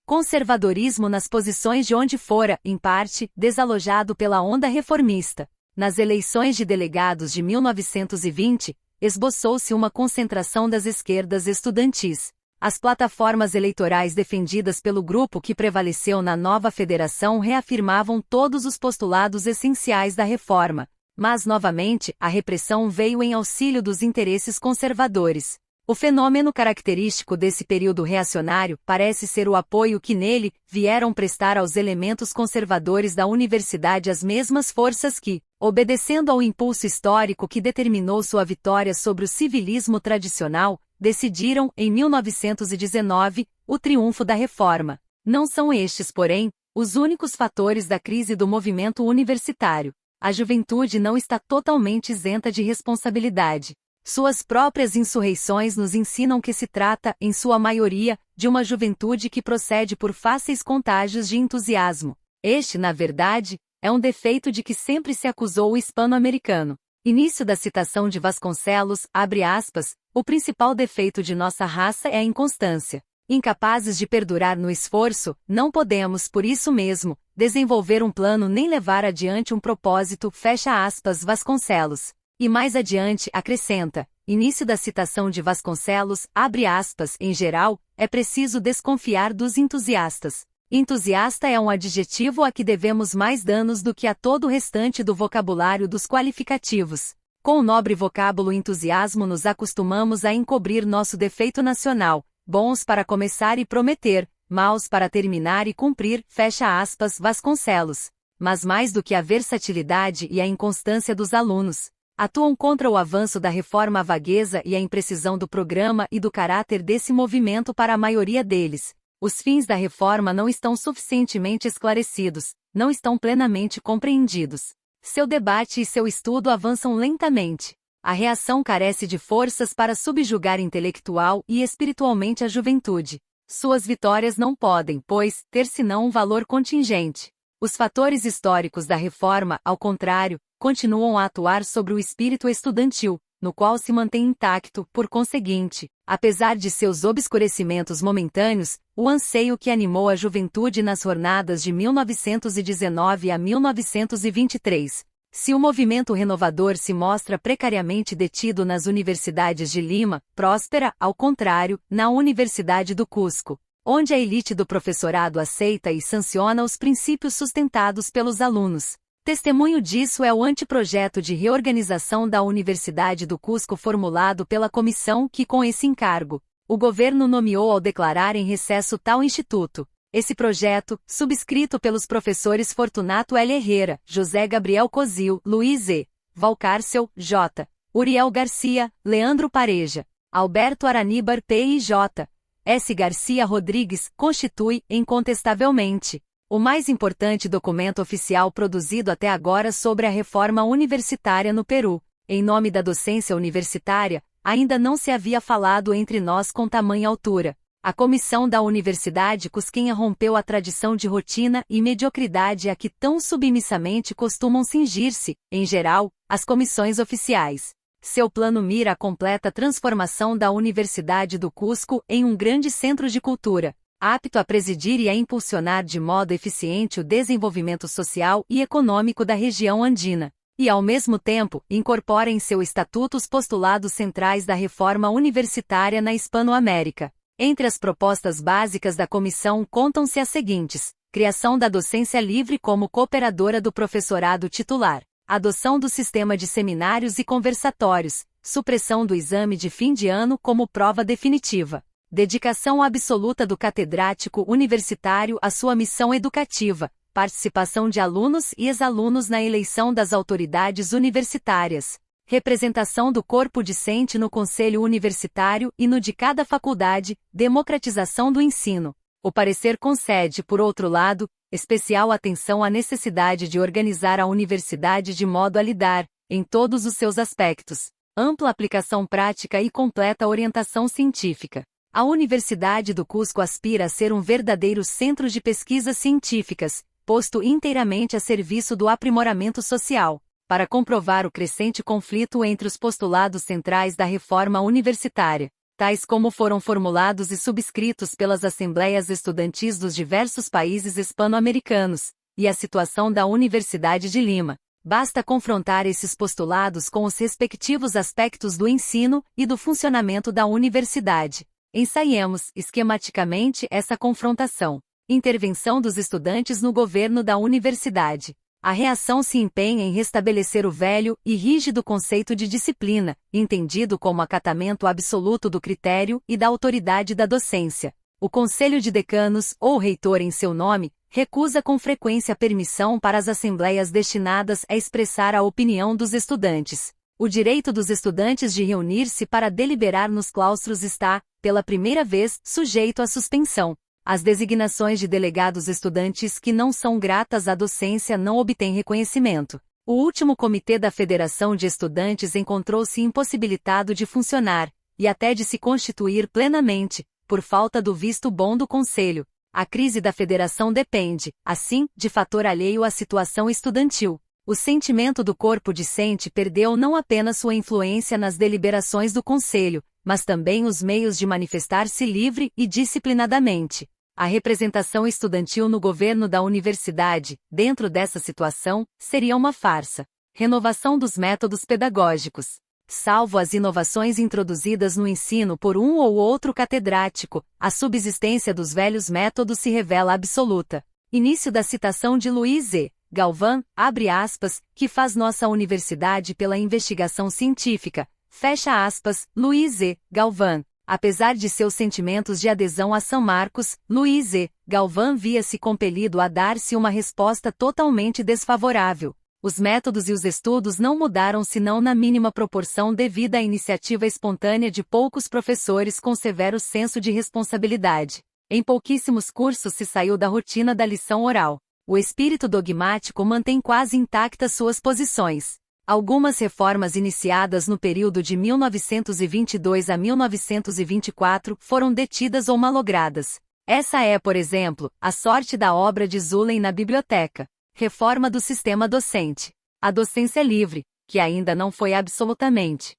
conservadorismo nas posições de onde fora, em parte, desalojado pela onda reformista. Nas eleições de delegados de 1920, esboçou-se uma concentração das esquerdas estudantis. As plataformas eleitorais defendidas pelo grupo que prevaleceu na nova federação reafirmavam todos os postulados essenciais da reforma, mas novamente a repressão veio em auxílio dos interesses conservadores. O fenômeno característico desse período reacionário parece ser o apoio que nele vieram prestar aos elementos conservadores da universidade as mesmas forças que, obedecendo ao impulso histórico que determinou sua vitória sobre o civilismo tradicional, decidiram, em 1919, o triunfo da reforma. Não são estes, porém, os únicos fatores da crise do movimento universitário. a juventude não está totalmente isenta de responsabilidade. Suas próprias insurreições nos ensinam que se trata, em sua maioria, de uma juventude que procede por fáceis contágios de entusiasmo. Este, na verdade, é um defeito de que sempre se acusou o hispano-americano. Início da citação de Vasconcelos, abre aspas, o principal defeito de nossa raça é a inconstância. Incapazes de perdurar no esforço, não podemos, por isso mesmo, desenvolver um plano nem levar adiante um propósito, fecha aspas, Vasconcelos. E mais adiante, acrescenta, início da citação de Vasconcelos, abre aspas, em geral, é preciso desconfiar dos entusiastas. Entusiasta é um adjetivo a que devemos mais danos do que a todo o restante do vocabulário dos qualificativos. Com o nobre vocábulo entusiasmo nos acostumamos a encobrir nosso defeito nacional, bons para começar e prometer, maus para terminar e cumprir, fecha aspas, Vasconcelos. Mas mais do que a versatilidade e a inconstância dos alunos, atuam contra o avanço da reforma, a vagueza e a imprecisão do programa e do caráter desse movimento para a maioria deles. Os fins da reforma não estão suficientemente esclarecidos, não estão plenamente compreendidos. Seu debate e seu estudo avançam lentamente. A reação carece de forças para subjugar intelectual e espiritualmente a juventude. Suas vitórias não podem, pois, ter senão um valor contingente. Os fatores históricos da reforma, ao contrário, continuam a atuar sobre o espírito estudantil, no qual se mantém intacto, por conseguinte, apesar de seus obscurecimentos momentâneos, o anseio que animou a juventude nas jornadas de 1919 a 1923. Se o movimento renovador se mostra precariamente detido nas universidades de Lima, próspera, ao contrário, na Universidade do Cusco, onde a elite do professorado aceita e sanciona os princípios sustentados pelos alunos. Testemunho disso é o anteprojeto de reorganização da Universidade do Cusco formulado pela comissão que, com esse encargo, o governo nomeou ao declarar em recesso tal instituto. Esse projeto, subscrito pelos professores Fortunato L. Herrera, José Gabriel Cozil, Luiz E. Valcárcel, J. Uriel Garcia, Leandro Pareja, Alberto Araníbar P.I.J. S. Garcia Rodrigues, constitui, incontestavelmente, o mais importante documento oficial produzido até agora sobre a reforma universitária no Peru. Em nome da docência universitária, ainda não se havia falado entre nós com tamanha altura. A comissão da Universidade Cusquenha rompeu a tradição de rotina e mediocridade a que tão submissamente costumam cingir-se, em geral, as comissões oficiais. Seu plano mira a completa transformação da Universidade do Cusco em um grande centro de cultura, apto a presidir e a impulsionar de modo eficiente o desenvolvimento social e econômico da região andina, e ao mesmo tempo, incorpora em seu estatuto os postulados centrais da reforma universitária na Hispano-América. Entre as propostas básicas da comissão contam-se as seguintes: criação da docência livre como cooperadora do professorado titular, adoção do sistema de seminários e conversatórios, supressão do exame de fim de ano como prova definitiva, dedicação absoluta do catedrático universitário à sua missão educativa, participação de alunos e ex-alunos na eleição das autoridades universitárias, representação do corpo discente no conselho universitário e no de cada faculdade, democratização do ensino. O parecer concede, por outro lado, especial atenção à necessidade de organizar a universidade de modo a lhe dar, em todos os seus aspectos, ampla aplicação prática e completa orientação científica. A Universidade do Cusco aspira a ser um verdadeiro centro de pesquisas científicas, posto inteiramente a serviço do aprimoramento social. Para comprovar o crescente conflito entre os postulados centrais da reforma universitária, tais como foram formulados e subscritos pelas assembleias estudantis dos diversos países hispano-americanos, e a situação da Universidade de Lima, basta confrontar esses postulados com os respectivos aspectos do ensino e do funcionamento da universidade. Ensaiemos, esquematicamente, essa confrontação. Intervenção dos estudantes no governo da universidade. A reação se empenha em restabelecer o velho e rígido conceito de disciplina, entendido como acatamento absoluto do critério e da autoridade da docência. O Conselho de Decanos, ou reitor em seu nome, recusa com frequência a permissão para as assembleias destinadas a expressar a opinião dos estudantes. O direito dos estudantes de reunir-se para deliberar nos claustros está, pela primeira vez, sujeito à suspensão. As designações de delegados estudantes que não são gratas à docência não obtêm reconhecimento. O último comitê da Federação de Estudantes encontrou-se impossibilitado de funcionar, e até de se constituir plenamente, por falta do visto bom do Conselho. A crise da Federação depende, assim, de fator alheio à situação estudantil. O sentimento do corpo discente perdeu não apenas sua influência nas deliberações do Conselho, mas também os meios de manifestar-se livre e disciplinadamente. A representação estudantil no governo da universidade, dentro dessa situação, seria uma farsa. Renovação dos métodos pedagógicos. Salvo as inovações introduzidas no ensino por um ou outro catedrático, a subsistência dos velhos métodos se revela absoluta. Início da citação de Luiz E. Galvão, abre aspas, que faz nossa universidade pela investigação científica, fecha aspas, Luiz E. Galvão. Apesar de seus sentimentos de adesão a São Marcos, Luiz E. Galvão via-se compelido a dar-se uma resposta totalmente desfavorável. Os métodos e os estudos não mudaram senão na mínima proporção devido à iniciativa espontânea de poucos professores com severo senso de responsabilidade. Em pouquíssimos cursos se saiu da rotina da lição oral. O espírito dogmático mantém quase intactas suas posições. Algumas reformas iniciadas no período de 1922 a 1924 foram detidas ou malogradas. Essa é, por exemplo, a sorte da obra de Zullen na biblioteca. Reforma do sistema docente. A docência livre, que ainda não foi absolutamente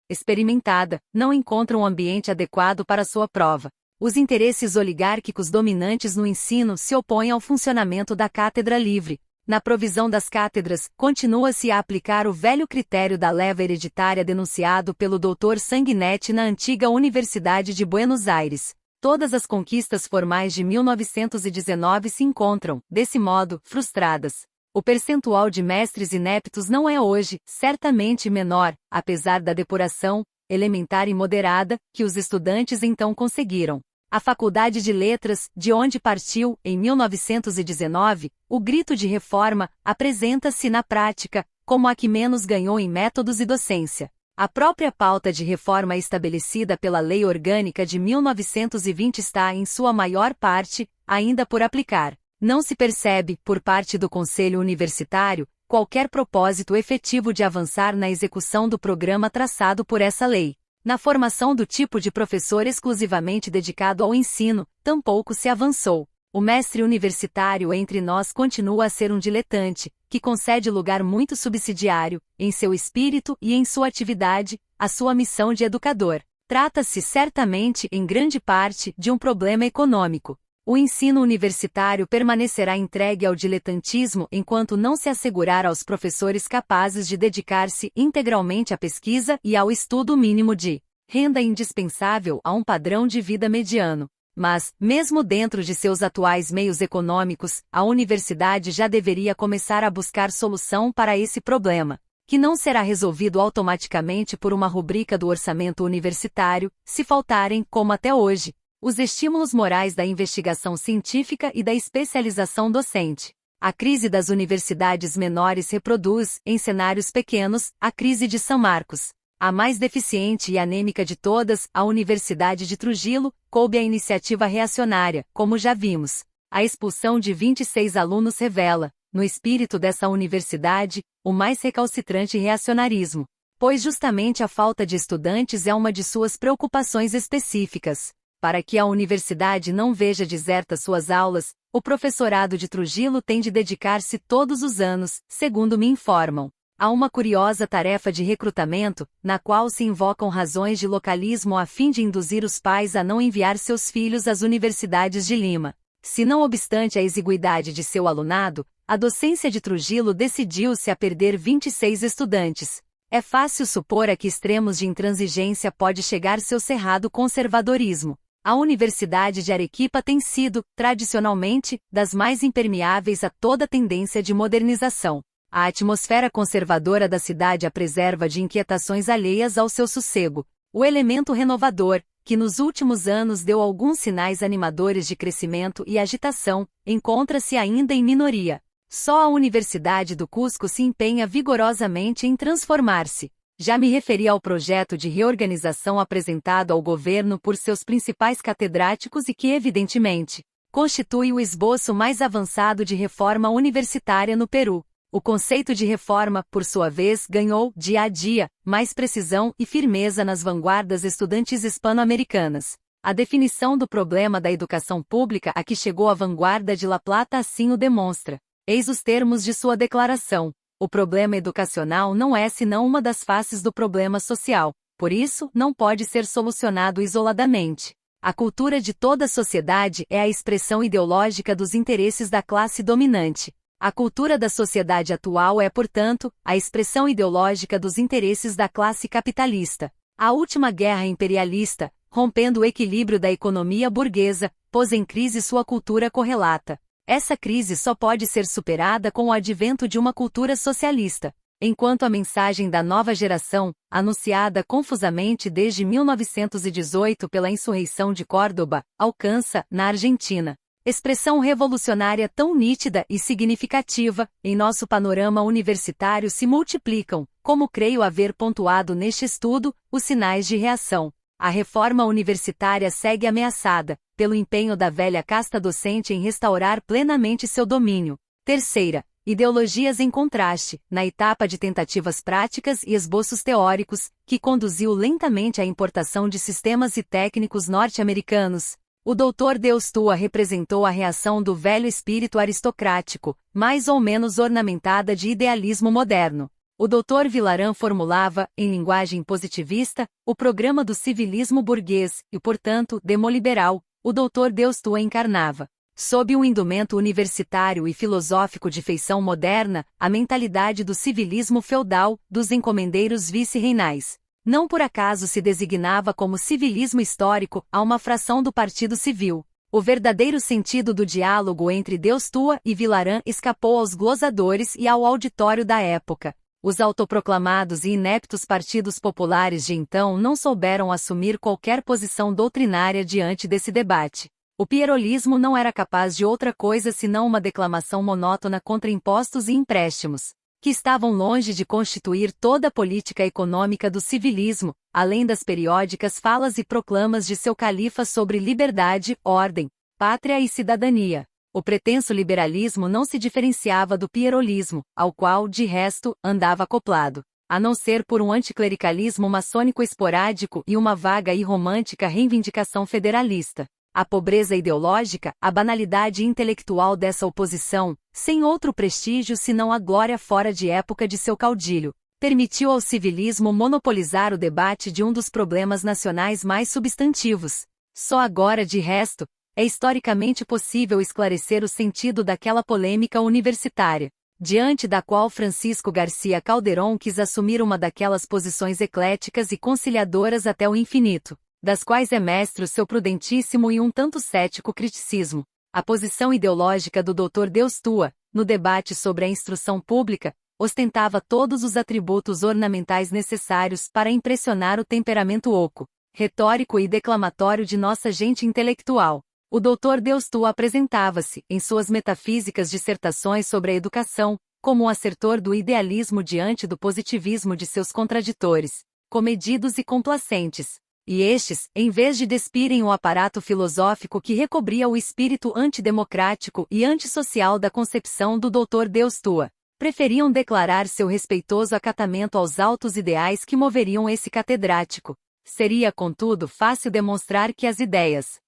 experimentada, não encontra um ambiente adequado para sua prova. Os interesses oligárquicos dominantes no ensino se opõem ao funcionamento da cátedra livre. Na provisão das cátedras, continua-se a aplicar o velho critério da leva hereditária denunciado pelo Dr. Sanguinetti na antiga Universidade de Buenos Aires. Todas as conquistas formais de 1919 se encontram, desse modo, frustradas. O percentual de mestres ineptos não é hoje, certamente menor, apesar da depuração, elementar e moderada, que os estudantes então conseguiram. A Faculdade de Letras, de onde partiu, em 1919, o grito de reforma, apresenta-se na prática, como a que menos ganhou em métodos e docência. A própria pauta de reforma estabelecida pela Lei Orgânica de 1920 está, em sua maior parte, ainda por aplicar. Não se percebe, por parte do Conselho Universitário, qualquer propósito efetivo de avançar na execução do programa traçado por essa lei. Na formação do tipo de professor exclusivamente dedicado ao ensino, tampouco se avançou. O mestre universitário entre nós continua a ser um diletante, que concede lugar muito subsidiário, em seu espírito e em sua atividade, à sua missão de educador. Trata-se certamente, em grande parte, de um problema econômico. O ensino universitário permanecerá entregue ao diletantismo enquanto não se assegurar aos professores capazes de dedicar-se integralmente à pesquisa e ao estudo mínimo de renda indispensável a um padrão de vida mediano. Mas, mesmo dentro de seus atuais meios econômicos, a universidade já deveria começar a buscar solução para esse problema, que não será resolvido automaticamente por uma rubrica do orçamento universitário, se faltarem, como até hoje, os estímulos morais da investigação científica e da especialização docente. A crise das universidades menores reproduz, em cenários pequenos, a crise de São Marcos. A mais deficiente e anêmica de todas, a Universidade de Trujillo, coube à iniciativa reacionária, como já vimos. A expulsão de 26 alunos revela, no espírito dessa universidade, o mais recalcitrante reacionarismo, pois justamente a falta de estudantes é uma de suas preocupações específicas. Para que a universidade não veja desertas suas aulas, o professorado de Trujillo tem de dedicar-se todos os anos, segundo me informam, a uma curiosa tarefa de recrutamento, na qual se invocam razões de localismo a fim de induzir os pais a não enviar seus filhos às universidades de Lima. Se não obstante a exiguidade de seu alunado, a docência de Trujillo decidiu-se a perder 26 estudantes. É fácil supor a que extremos de intransigência pode chegar seu cerrado conservadorismo. A Universidade de Arequipa tem sido, tradicionalmente, das mais impermeáveis a toda tendência de modernização. A atmosfera conservadora da cidade a preserva de inquietações alheias ao seu sossego. O elemento renovador, que nos últimos anos deu alguns sinais animadores de crescimento e agitação, encontra-se ainda em minoria. Só a Universidade do Cusco se empenha vigorosamente em transformar-se. Já me referi ao projeto de reorganização apresentado ao governo por seus principais catedráticos e que, evidentemente, constitui o esboço mais avançado de reforma universitária no Peru. O conceito de reforma, por sua vez, ganhou, dia a dia, mais precisão e firmeza nas vanguardas estudantis hispano-americanas. A definição do problema da educação pública a que chegou a vanguarda de La Plata assim o demonstra. Eis os termos de sua declaração. O problema educacional não é senão uma das faces do problema social, por isso, não pode ser solucionado isoladamente. A cultura de toda a sociedade é a expressão ideológica dos interesses da classe dominante. A cultura da sociedade atual é, portanto, a expressão ideológica dos interesses da classe capitalista. A última guerra imperialista, rompendo o equilíbrio da economia burguesa, pôs em crise sua cultura correlata. Essa crise só pode ser superada com o advento de uma cultura socialista. Enquanto a mensagem da nova geração, anunciada confusamente desde 1918 pela insurreição de Córdoba, alcança, na Argentina, expressão revolucionária tão nítida e significativa, em nosso panorama universitário se multiplicam, como creio haver pontuado neste estudo, os sinais de reação. A reforma universitária segue ameaçada, pelo empenho da velha casta docente em restaurar plenamente seu domínio. Terceira, ideologias em contraste, na etapa de tentativas práticas e esboços teóricos, que conduziu lentamente à importação de sistemas e técnicos norte-americanos. O Dr. Deustua representou a reação do velho espírito aristocrático, mais ou menos ornamentada de idealismo moderno. O Dr. Villaran formulava, em linguagem positivista, o programa do civilismo burguês e, portanto, demoliberal. O Dr. Deustua encarnava, sob um indumento universitário e filosófico de feição moderna, a mentalidade do civilismo feudal, dos encomendeiros vice-reinais. Não por acaso se designava como civilismo histórico a uma fração do Partido Civil. O verdadeiro sentido do diálogo entre Deustua e Villaran escapou aos glosadores e ao auditório da época. Os autoproclamados e ineptos partidos populares de então não souberam assumir qualquer posição doutrinária diante desse debate. O pierolismo não era capaz de outra coisa senão uma declamação monótona contra impostos e empréstimos, que estavam longe de constituir toda a política econômica do civilismo, além das periódicas falas e proclamas de seu califa sobre liberdade, ordem, pátria e cidadania. O pretenso liberalismo não se diferenciava do pierolismo, ao qual, de resto, andava acoplado, a não ser por um anticlericalismo maçônico esporádico e uma vaga e romântica reivindicação federalista. A pobreza ideológica, a banalidade intelectual dessa oposição, sem outro prestígio senão a glória fora de época de seu caudilho, permitiu ao civilismo monopolizar o debate de um dos problemas nacionais mais substantivos. Só agora, de resto, é historicamente possível esclarecer o sentido daquela polêmica universitária, diante da qual Francisco Garcia Calderón quis assumir uma daquelas posições ecléticas e conciliadoras até o infinito, das quais é mestre o seu prudentíssimo e um tanto cético criticismo. A posição ideológica do Dr. Deustua, no debate sobre a instrução pública, ostentava todos os atributos ornamentais necessários para impressionar o temperamento oco, retórico e declamatório de nossa gente intelectual. O Dr. Deustua apresentava-se, em suas metafísicas dissertações sobre a educação, como um assertor do idealismo diante do positivismo de seus contraditores, comedidos e complacentes. E estes, em vez de despirem o aparato filosófico que recobria o espírito antidemocrático e antissocial da concepção do Dr. Deustua, preferiam declarar seu respeitoso acatamento aos altos ideais que moveriam esse catedrático. Seria, contudo, fácil demonstrar que as ideias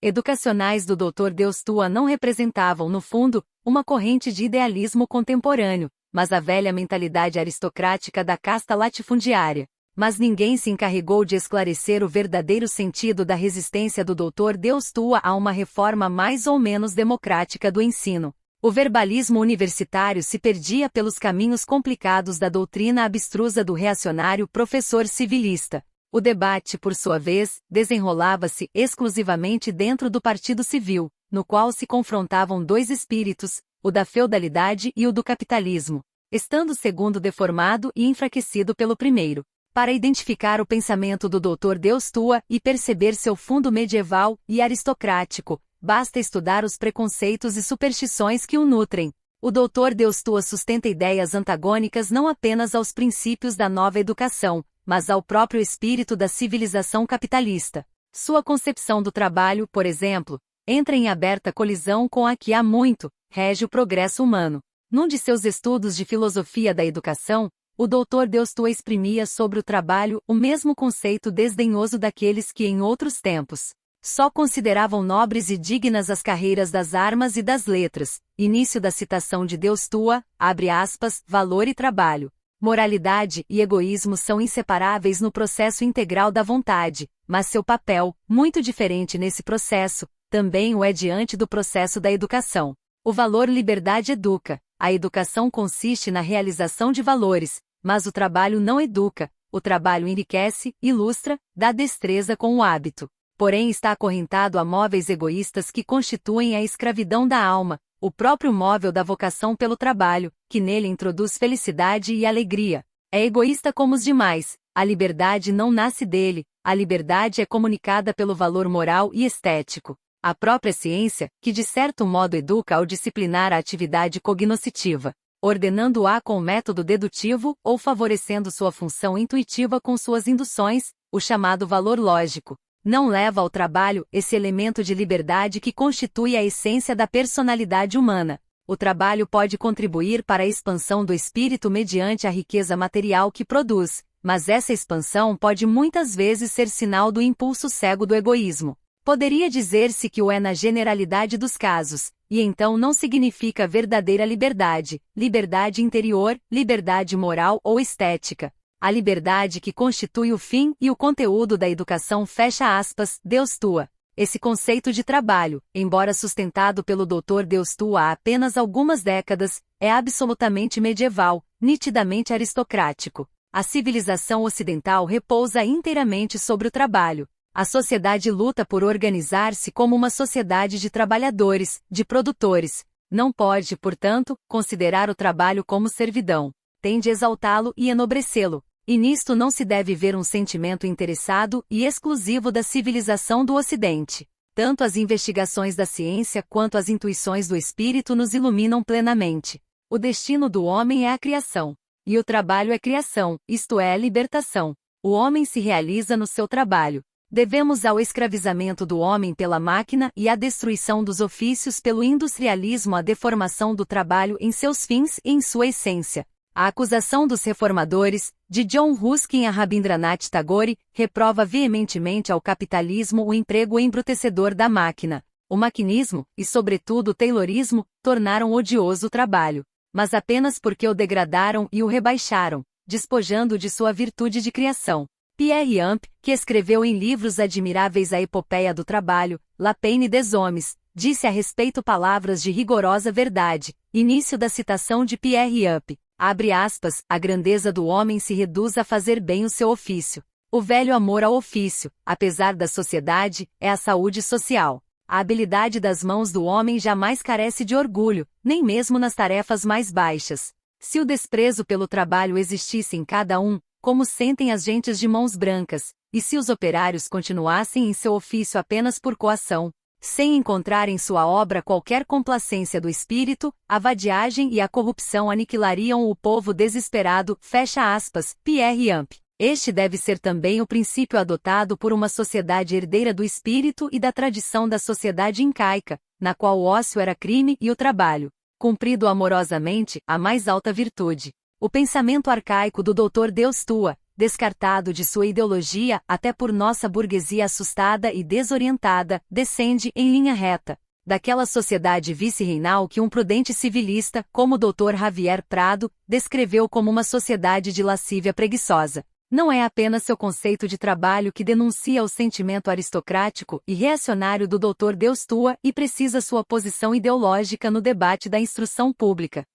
educacionais do Dr. Deustua não representavam, no fundo, uma corrente de idealismo contemporâneo, mas a velha mentalidade aristocrática da casta latifundiária. Mas ninguém se encarregou de esclarecer o verdadeiro sentido da resistência do Dr. Deustua a uma reforma mais ou menos democrática do ensino. O verbalismo universitário se perdia pelos caminhos complicados da doutrina abstrusa do reacionário professor civilista. O debate, por sua vez, desenrolava-se exclusivamente dentro do Partido Civil, no qual se confrontavam dois espíritos, o da feudalidade e o do capitalismo, estando o segundo deformado e enfraquecido pelo primeiro. Para identificar o pensamento do Dr. Deustua e perceber seu fundo medieval e aristocrático, basta estudar os preconceitos e superstições que o nutrem. O Dr. Deustua sustenta ideias antagônicas não apenas aos princípios da nova educação, mas ao próprio espírito da civilização capitalista. Sua concepção do trabalho, por exemplo, entra em aberta colisão com a que há muito rege o progresso humano. Num de seus estudos de filosofia da educação, o Dr. Deustua exprimia sobre o trabalho o mesmo conceito desdenhoso daqueles que em outros tempos só consideravam nobres e dignas as carreiras das armas e das letras. Início da citação de Deustua, abre aspas, valor e trabalho. Moralidade e egoísmo são inseparáveis no processo integral da vontade, mas seu papel, muito diferente nesse processo, também o é diante do processo da educação. O valor liberdade educa, a educação consiste na realização de valores, mas o trabalho não educa, o trabalho enriquece, ilustra, dá destreza com o hábito. Porém está acorrentado a móveis egoístas que constituem a escravidão da alma, o próprio móvel da vocação pelo trabalho, que nele introduz felicidade e alegria. É egoísta como os demais, a liberdade não nasce dele, a liberdade é comunicada pelo valor moral e estético. A própria ciência, que de certo modo educa ao disciplinar a atividade cognoscitiva, ordenando-a com o método dedutivo ou favorecendo sua função intuitiva com suas induções, o chamado valor lógico, não leva ao trabalho esse elemento de liberdade que constitui a essência da personalidade humana. O trabalho pode contribuir para a expansão do espírito mediante a riqueza material que produz, mas essa expansão pode muitas vezes ser sinal do impulso cego do egoísmo. Poderia dizer-se que o é na generalidade dos casos, e então não significa verdadeira liberdade, liberdade interior, liberdade moral ou estética. A liberdade que constitui o fim e o conteúdo da educação fecha aspas, Deustua. Esse conceito de trabalho, embora sustentado pelo Dr. Deustua há apenas algumas décadas, é absolutamente medieval, nitidamente aristocrático. A civilização ocidental repousa inteiramente sobre o trabalho. A sociedade luta por organizar-se como uma sociedade de trabalhadores, de produtores. Não pode, portanto, considerar o trabalho como servidão. Tende a exaltá-lo e enobrecê-lo. E nisto não se deve ver um sentimento interessado e exclusivo da civilização do Ocidente. Tanto as investigações da ciência quanto as intuições do espírito nos iluminam plenamente. O destino do homem é a criação. E o trabalho é criação, isto é, libertação. O homem se realiza no seu trabalho. Devemos ao escravizamento do homem pela máquina e à destruição dos ofícios pelo industrialismo a deformação do trabalho em seus fins e em sua essência. A acusação dos reformadores, de John Ruskin a Rabindranath Tagore, reprova veementemente ao capitalismo o emprego embrutecedor da máquina. O maquinismo, e sobretudo o taylorismo, tornaram odioso o trabalho, mas apenas porque o degradaram e o rebaixaram, despojando de sua virtude de criação. Pierre Amp, que escreveu em livros admiráveis a epopeia do trabalho, La Peine des Hommes, disse a respeito palavras de rigorosa verdade. Início da citação de Pierre Amp. Abre aspas, a grandeza do homem se reduz a fazer bem o seu ofício. O velho amor ao ofício, apesar da sociedade, é a saúde social. A habilidade das mãos do homem jamais carece de orgulho, nem mesmo nas tarefas mais baixas. Se o desprezo pelo trabalho existisse em cada um, como sentem as gentes de mãos brancas, e se os operários continuassem em seu ofício apenas por coação, sem encontrar em sua obra qualquer complacência do espírito, a vadiagem e a corrupção aniquilariam o povo desesperado, fecha aspas, Pierre Amp. Este deve ser também o princípio adotado por uma sociedade herdeira do espírito e da tradição da sociedade incaica, na qual o ócio era crime e o trabalho, cumprido amorosamente, a mais alta virtude. O pensamento arcaico do Dr. Deustua, descartado de sua ideologia até por nossa burguesia assustada e desorientada, descende em linha reta daquela sociedade vice-reinal que um prudente civilista, como o Dr. Javier Prado, descreveu como uma sociedade de lascívia preguiçosa. Não é apenas seu conceito de trabalho que denuncia o sentimento aristocrático e reacionário do Dr. Deustua e precisa sua posição ideológica no debate da instrução pública.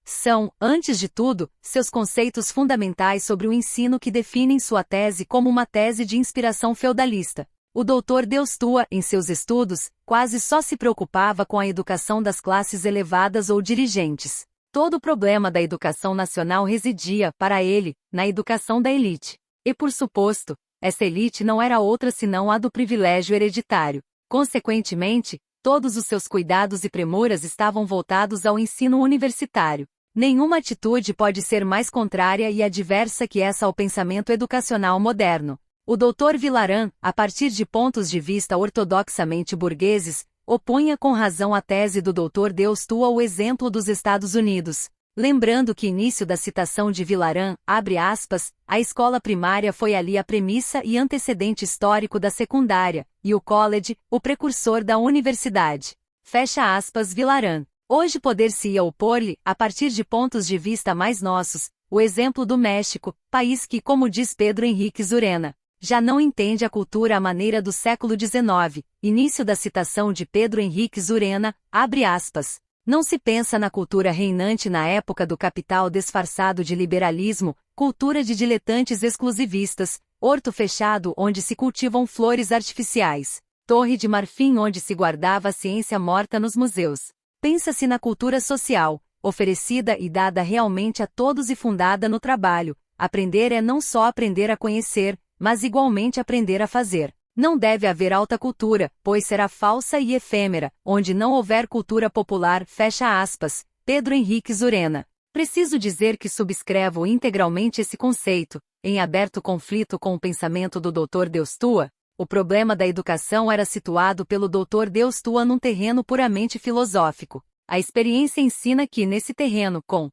São, antes de tudo, seus conceitos fundamentais sobre o ensino que definem sua tese como uma tese de inspiração feudalista. O Dr. Deustua, em seus estudos, quase só se preocupava com a educação das classes elevadas ou dirigentes. Todo o problema da educação nacional residia, para ele, na educação da elite. E por suposto, essa elite não era outra senão a do privilégio hereditário. Consequentemente, todos os seus cuidados e premuras estavam voltados ao ensino universitário. Nenhuma atitude pode ser mais contrária e adversa que essa ao pensamento educacional moderno. O Dr. Villarin, a partir de pontos de vista ortodoxamente burgueses, opunha com razão a tese do Dr. Deustua ao exemplo dos Estados Unidos. Lembrando que início da citação de Villarin, abre aspas, a escola primária foi ali a premissa e antecedente histórico da secundária, e o college, o precursor da universidade. Fecha aspas Villarin. Hoje poder-se-ia opor-lhe, a partir de pontos de vista mais nossos, o exemplo do México, país que, como diz Pedro Henrique Zurena, já não entende a cultura à maneira do século XIX, início da citação de Pedro Henrique Zurena, abre aspas. Não se pensa na cultura reinante na época do capital disfarçado de liberalismo, cultura de diletantes exclusivistas, horto fechado onde se cultivam flores artificiais, torre de marfim onde se guardava a ciência morta nos museus. Pensa-se na cultura social, oferecida e dada realmente a todos e fundada no trabalho. Aprender é não só aprender a conhecer, mas igualmente aprender a fazer. Não deve haver alta cultura, pois será falsa e efêmera, onde não houver cultura popular, fecha aspas, Pedro Henrique Zurena. Preciso dizer que subscrevo integralmente esse conceito, em aberto conflito com o pensamento do Dr. Deustua. O problema da educação era situado pelo Dr. Deustua num terreno puramente filosófico. A experiência ensina que nesse terreno, com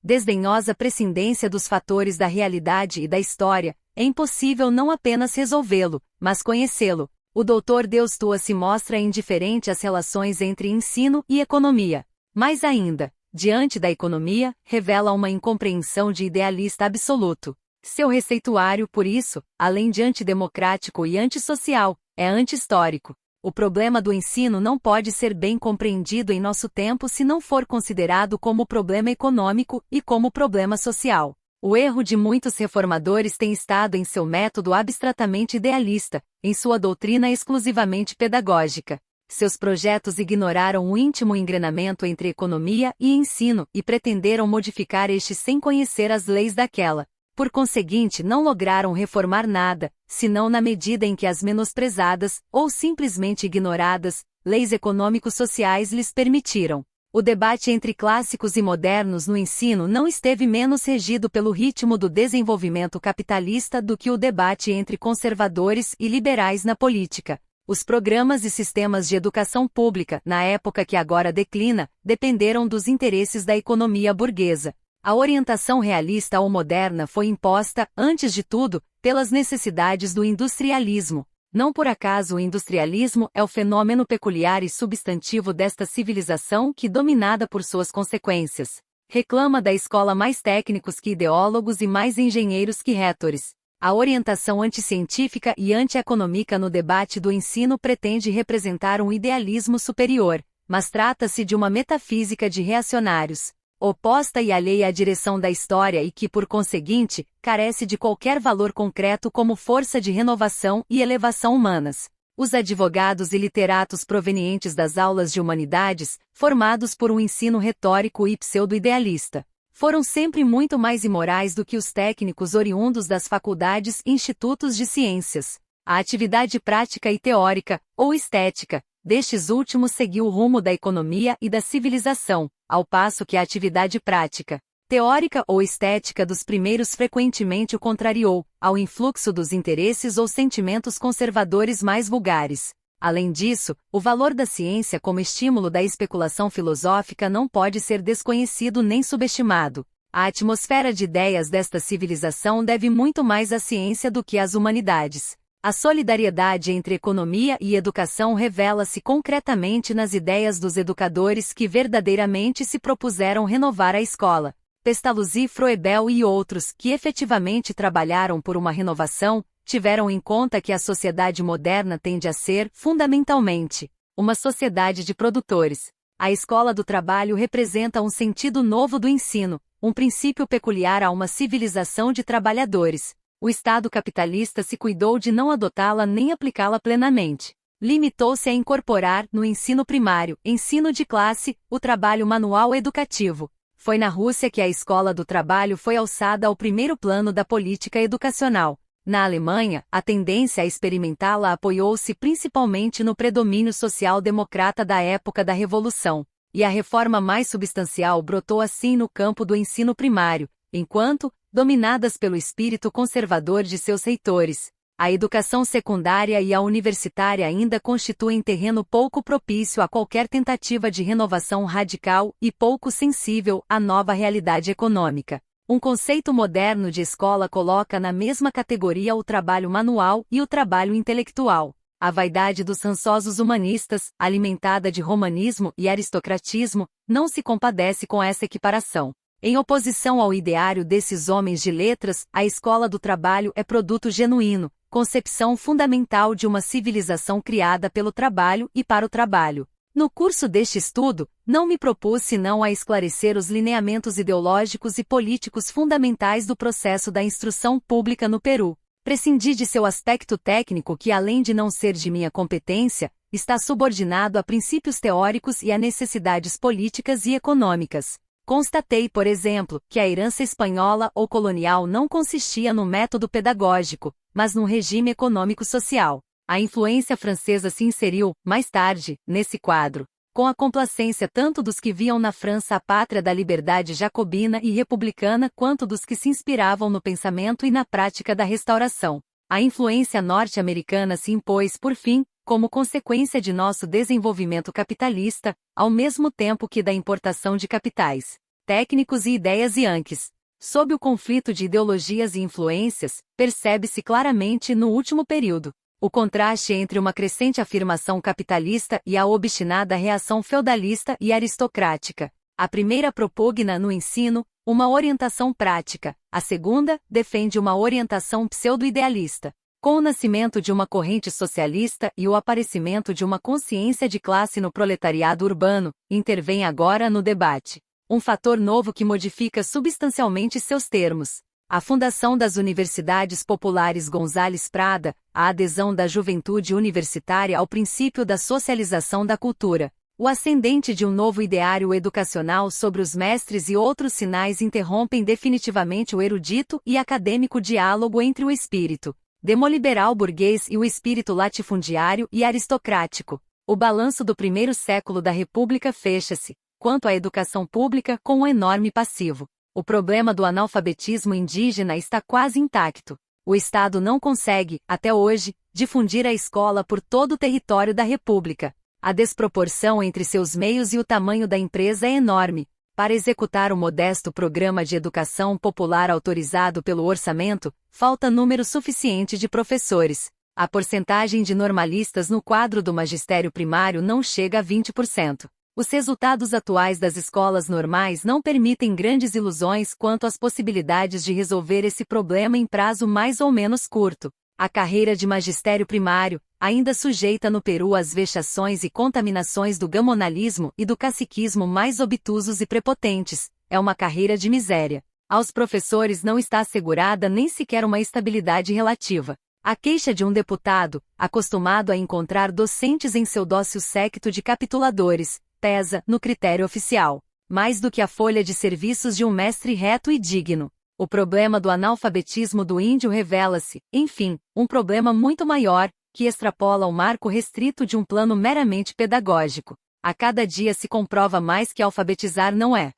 desdenhosa prescindência dos fatores da realidade e da história, é impossível não apenas resolvê-lo, mas conhecê-lo. O Dr. Deustua se mostra indiferente às relações entre ensino e economia. Mais ainda, diante da economia, revela uma incompreensão de idealista absoluto. Seu receituário, por isso, além de antidemocrático e antissocial, é anti-histórico. O problema do ensino não pode ser bem compreendido em nosso tempo se não for considerado como problema econômico e como problema social. O erro de muitos reformadores tem estado em seu método abstratamente idealista, em sua doutrina exclusivamente pedagógica. Seus projetos ignoraram o íntimo engrenamento entre economia e ensino e pretenderam modificar este sem conhecer as leis daquela. Por conseguinte, não lograram reformar nada, senão na medida em que as menosprezadas, ou simplesmente ignoradas, leis econômico-sociais lhes permitiram. O debate entre clássicos e modernos no ensino não esteve menos regido pelo ritmo do desenvolvimento capitalista do que o debate entre conservadores e liberais na política. Os programas e sistemas de educação pública, na época que agora declina, dependeram dos interesses da economia burguesa. A orientação realista ou moderna foi imposta, antes de tudo, pelas necessidades do industrialismo. Não por acaso o industrialismo é o fenômeno peculiar e substantivo desta civilização que, dominada por suas consequências, reclama da escola mais técnicos que ideólogos e mais engenheiros que retores. A orientação anticientífica e antieconômica no debate do ensino pretende representar um idealismo superior, mas trata-se de uma metafísica de reacionários, oposta e alheia à direção da história e que, por conseguinte, carece de qualquer valor concreto como força de renovação e elevação humanas. Os advogados e literatos provenientes das aulas de humanidades, formados por um ensino retórico e pseudo-idealista, foram sempre muito mais imorais do que os técnicos oriundos das faculdades e institutos de ciências. A atividade prática e teórica, ou estética, destes últimos seguiu o rumo da economia e da civilização, ao passo que a atividade prática, teórica ou estética dos primeiros frequentemente o contrariou, ao influxo dos interesses ou sentimentos conservadores mais vulgares. Além disso, o valor da ciência como estímulo da especulação filosófica não pode ser desconhecido nem subestimado. A atmosfera de ideias desta civilização deve muito mais à ciência do que às humanidades. A solidariedade entre economia e educação revela-se concretamente nas ideias dos educadores que verdadeiramente se propuseram renovar a escola. Pestalozzi, Froebel e outros, que efetivamente trabalharam por uma renovação, tiveram em conta que a sociedade moderna tende a ser, fundamentalmente, uma sociedade de produtores. A escola do trabalho representa um sentido novo do ensino, um princípio peculiar a uma civilização de trabalhadores. O Estado capitalista se cuidou de não adotá-la nem aplicá-la plenamente. Limitou-se a incorporar, no ensino primário, ensino de classe, o trabalho manual educativo. Foi na Rússia que a escola do trabalho foi alçada ao primeiro plano da política educacional. Na Alemanha, a tendência a experimentá-la apoiou-se principalmente no predomínio social-democrata da época da Revolução. E a reforma mais substancial brotou assim no campo do ensino primário, enquanto, dominadas pelo espírito conservador de seus reitores, A educação secundária e a universitária ainda constituem terreno pouco propício a qualquer tentativa de renovação radical e pouco sensível à nova realidade econômica. Um conceito moderno de escola coloca na mesma categoria o trabalho manual e o trabalho intelectual. A vaidade dos rançosos humanistas, alimentada de romanismo e aristocratismo, não se compadece com essa equiparação. Em oposição ao ideário desses homens de letras, a escola do trabalho é produto genuíno, concepção fundamental de uma civilização criada pelo trabalho e para o trabalho. No curso deste estudo, não me propus senão a esclarecer os lineamentos ideológicos e políticos fundamentais do processo da instrução pública no Peru. Prescindi de seu aspecto técnico que, além de não ser de minha competência, está subordinado a princípios teóricos e a necessidades políticas e econômicas. Constatei, por exemplo, que a herança espanhola ou colonial não consistia no método pedagógico, mas num regime econômico-social. A influência francesa se inseriu, mais tarde, nesse quadro, com a complacência tanto dos que viam na França a pátria da liberdade jacobina e republicana quanto dos que se inspiravam no pensamento e na prática da restauração. A influência norte-americana se impôs, por fim, como consequência de nosso desenvolvimento capitalista, ao mesmo tempo que da importação de capitais, técnicos e ideias yankees. Sob o conflito de ideologias e influências, percebe-se claramente no último período o contraste entre uma crescente afirmação capitalista e a obstinada reação feudalista e aristocrática. A primeira propugna no ensino uma orientação prática, a segunda defende uma orientação pseudo-idealista. Com o nascimento de uma corrente socialista e o aparecimento de uma consciência de classe no proletariado urbano, intervém agora no debate um fator novo que modifica substancialmente seus termos. A fundação das Universidades Populares González Prada, a adesão da juventude universitária ao princípio da socialização da cultura, o ascendente de um novo ideário educacional sobre os mestres e outros sinais interrompem definitivamente o erudito e acadêmico diálogo entre o espírito demoliberal burguês e o espírito latifundiário e aristocrático. O balanço do primeiro século da República fecha-se, quanto à educação pública, com um enorme passivo. O problema do analfabetismo indígena está quase intacto. O Estado não consegue, até hoje, difundir a escola por todo o território da República. A desproporção entre seus meios e o tamanho da empresa é enorme. Para executar o modesto programa de educação popular autorizado pelo orçamento, falta número suficiente de professores. A porcentagem de normalistas no quadro do magistério primário não chega a 20%. Os resultados atuais das escolas normais não permitem grandes ilusões quanto às possibilidades de resolver esse problema em prazo mais ou menos curto. A carreira de magistério primário, ainda sujeita no Peru às vexações e contaminações do gamonalismo e do caciquismo mais obtusos e prepotentes, é uma carreira de miséria. Aos professores não está assegurada nem sequer uma estabilidade relativa. A queixa de um deputado, acostumado a encontrar docentes em seu dócil séquito de capituladores, pesa, no critério oficial, mais do que a folha de serviços de um mestre reto e digno. O problema do analfabetismo do índio revela-se, enfim, um problema muito maior, que extrapola o marco restrito de um plano meramente pedagógico. A cada dia se comprova mais que alfabetizar não é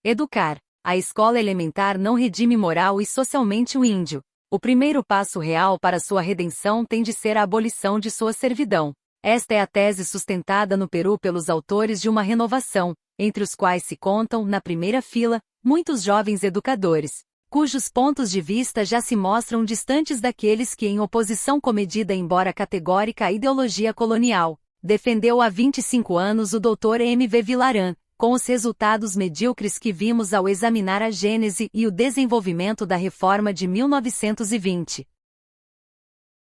educar. A escola elementar não redime moral e socialmente o índio. O primeiro passo real para sua redenção tem de ser a abolição de sua servidão. Esta é a tese sustentada no Peru pelos autores de uma renovação, entre os quais se contam, na primeira fila, muitos jovens educadores, cujos pontos de vista já se mostram distantes daqueles que, em oposição comedida embora categórica à ideologia colonial, defendeu há 25 anos o Dr. M. V. Villaran, com os resultados medíocres que vimos ao examinar a gênese e o desenvolvimento da reforma de 1920.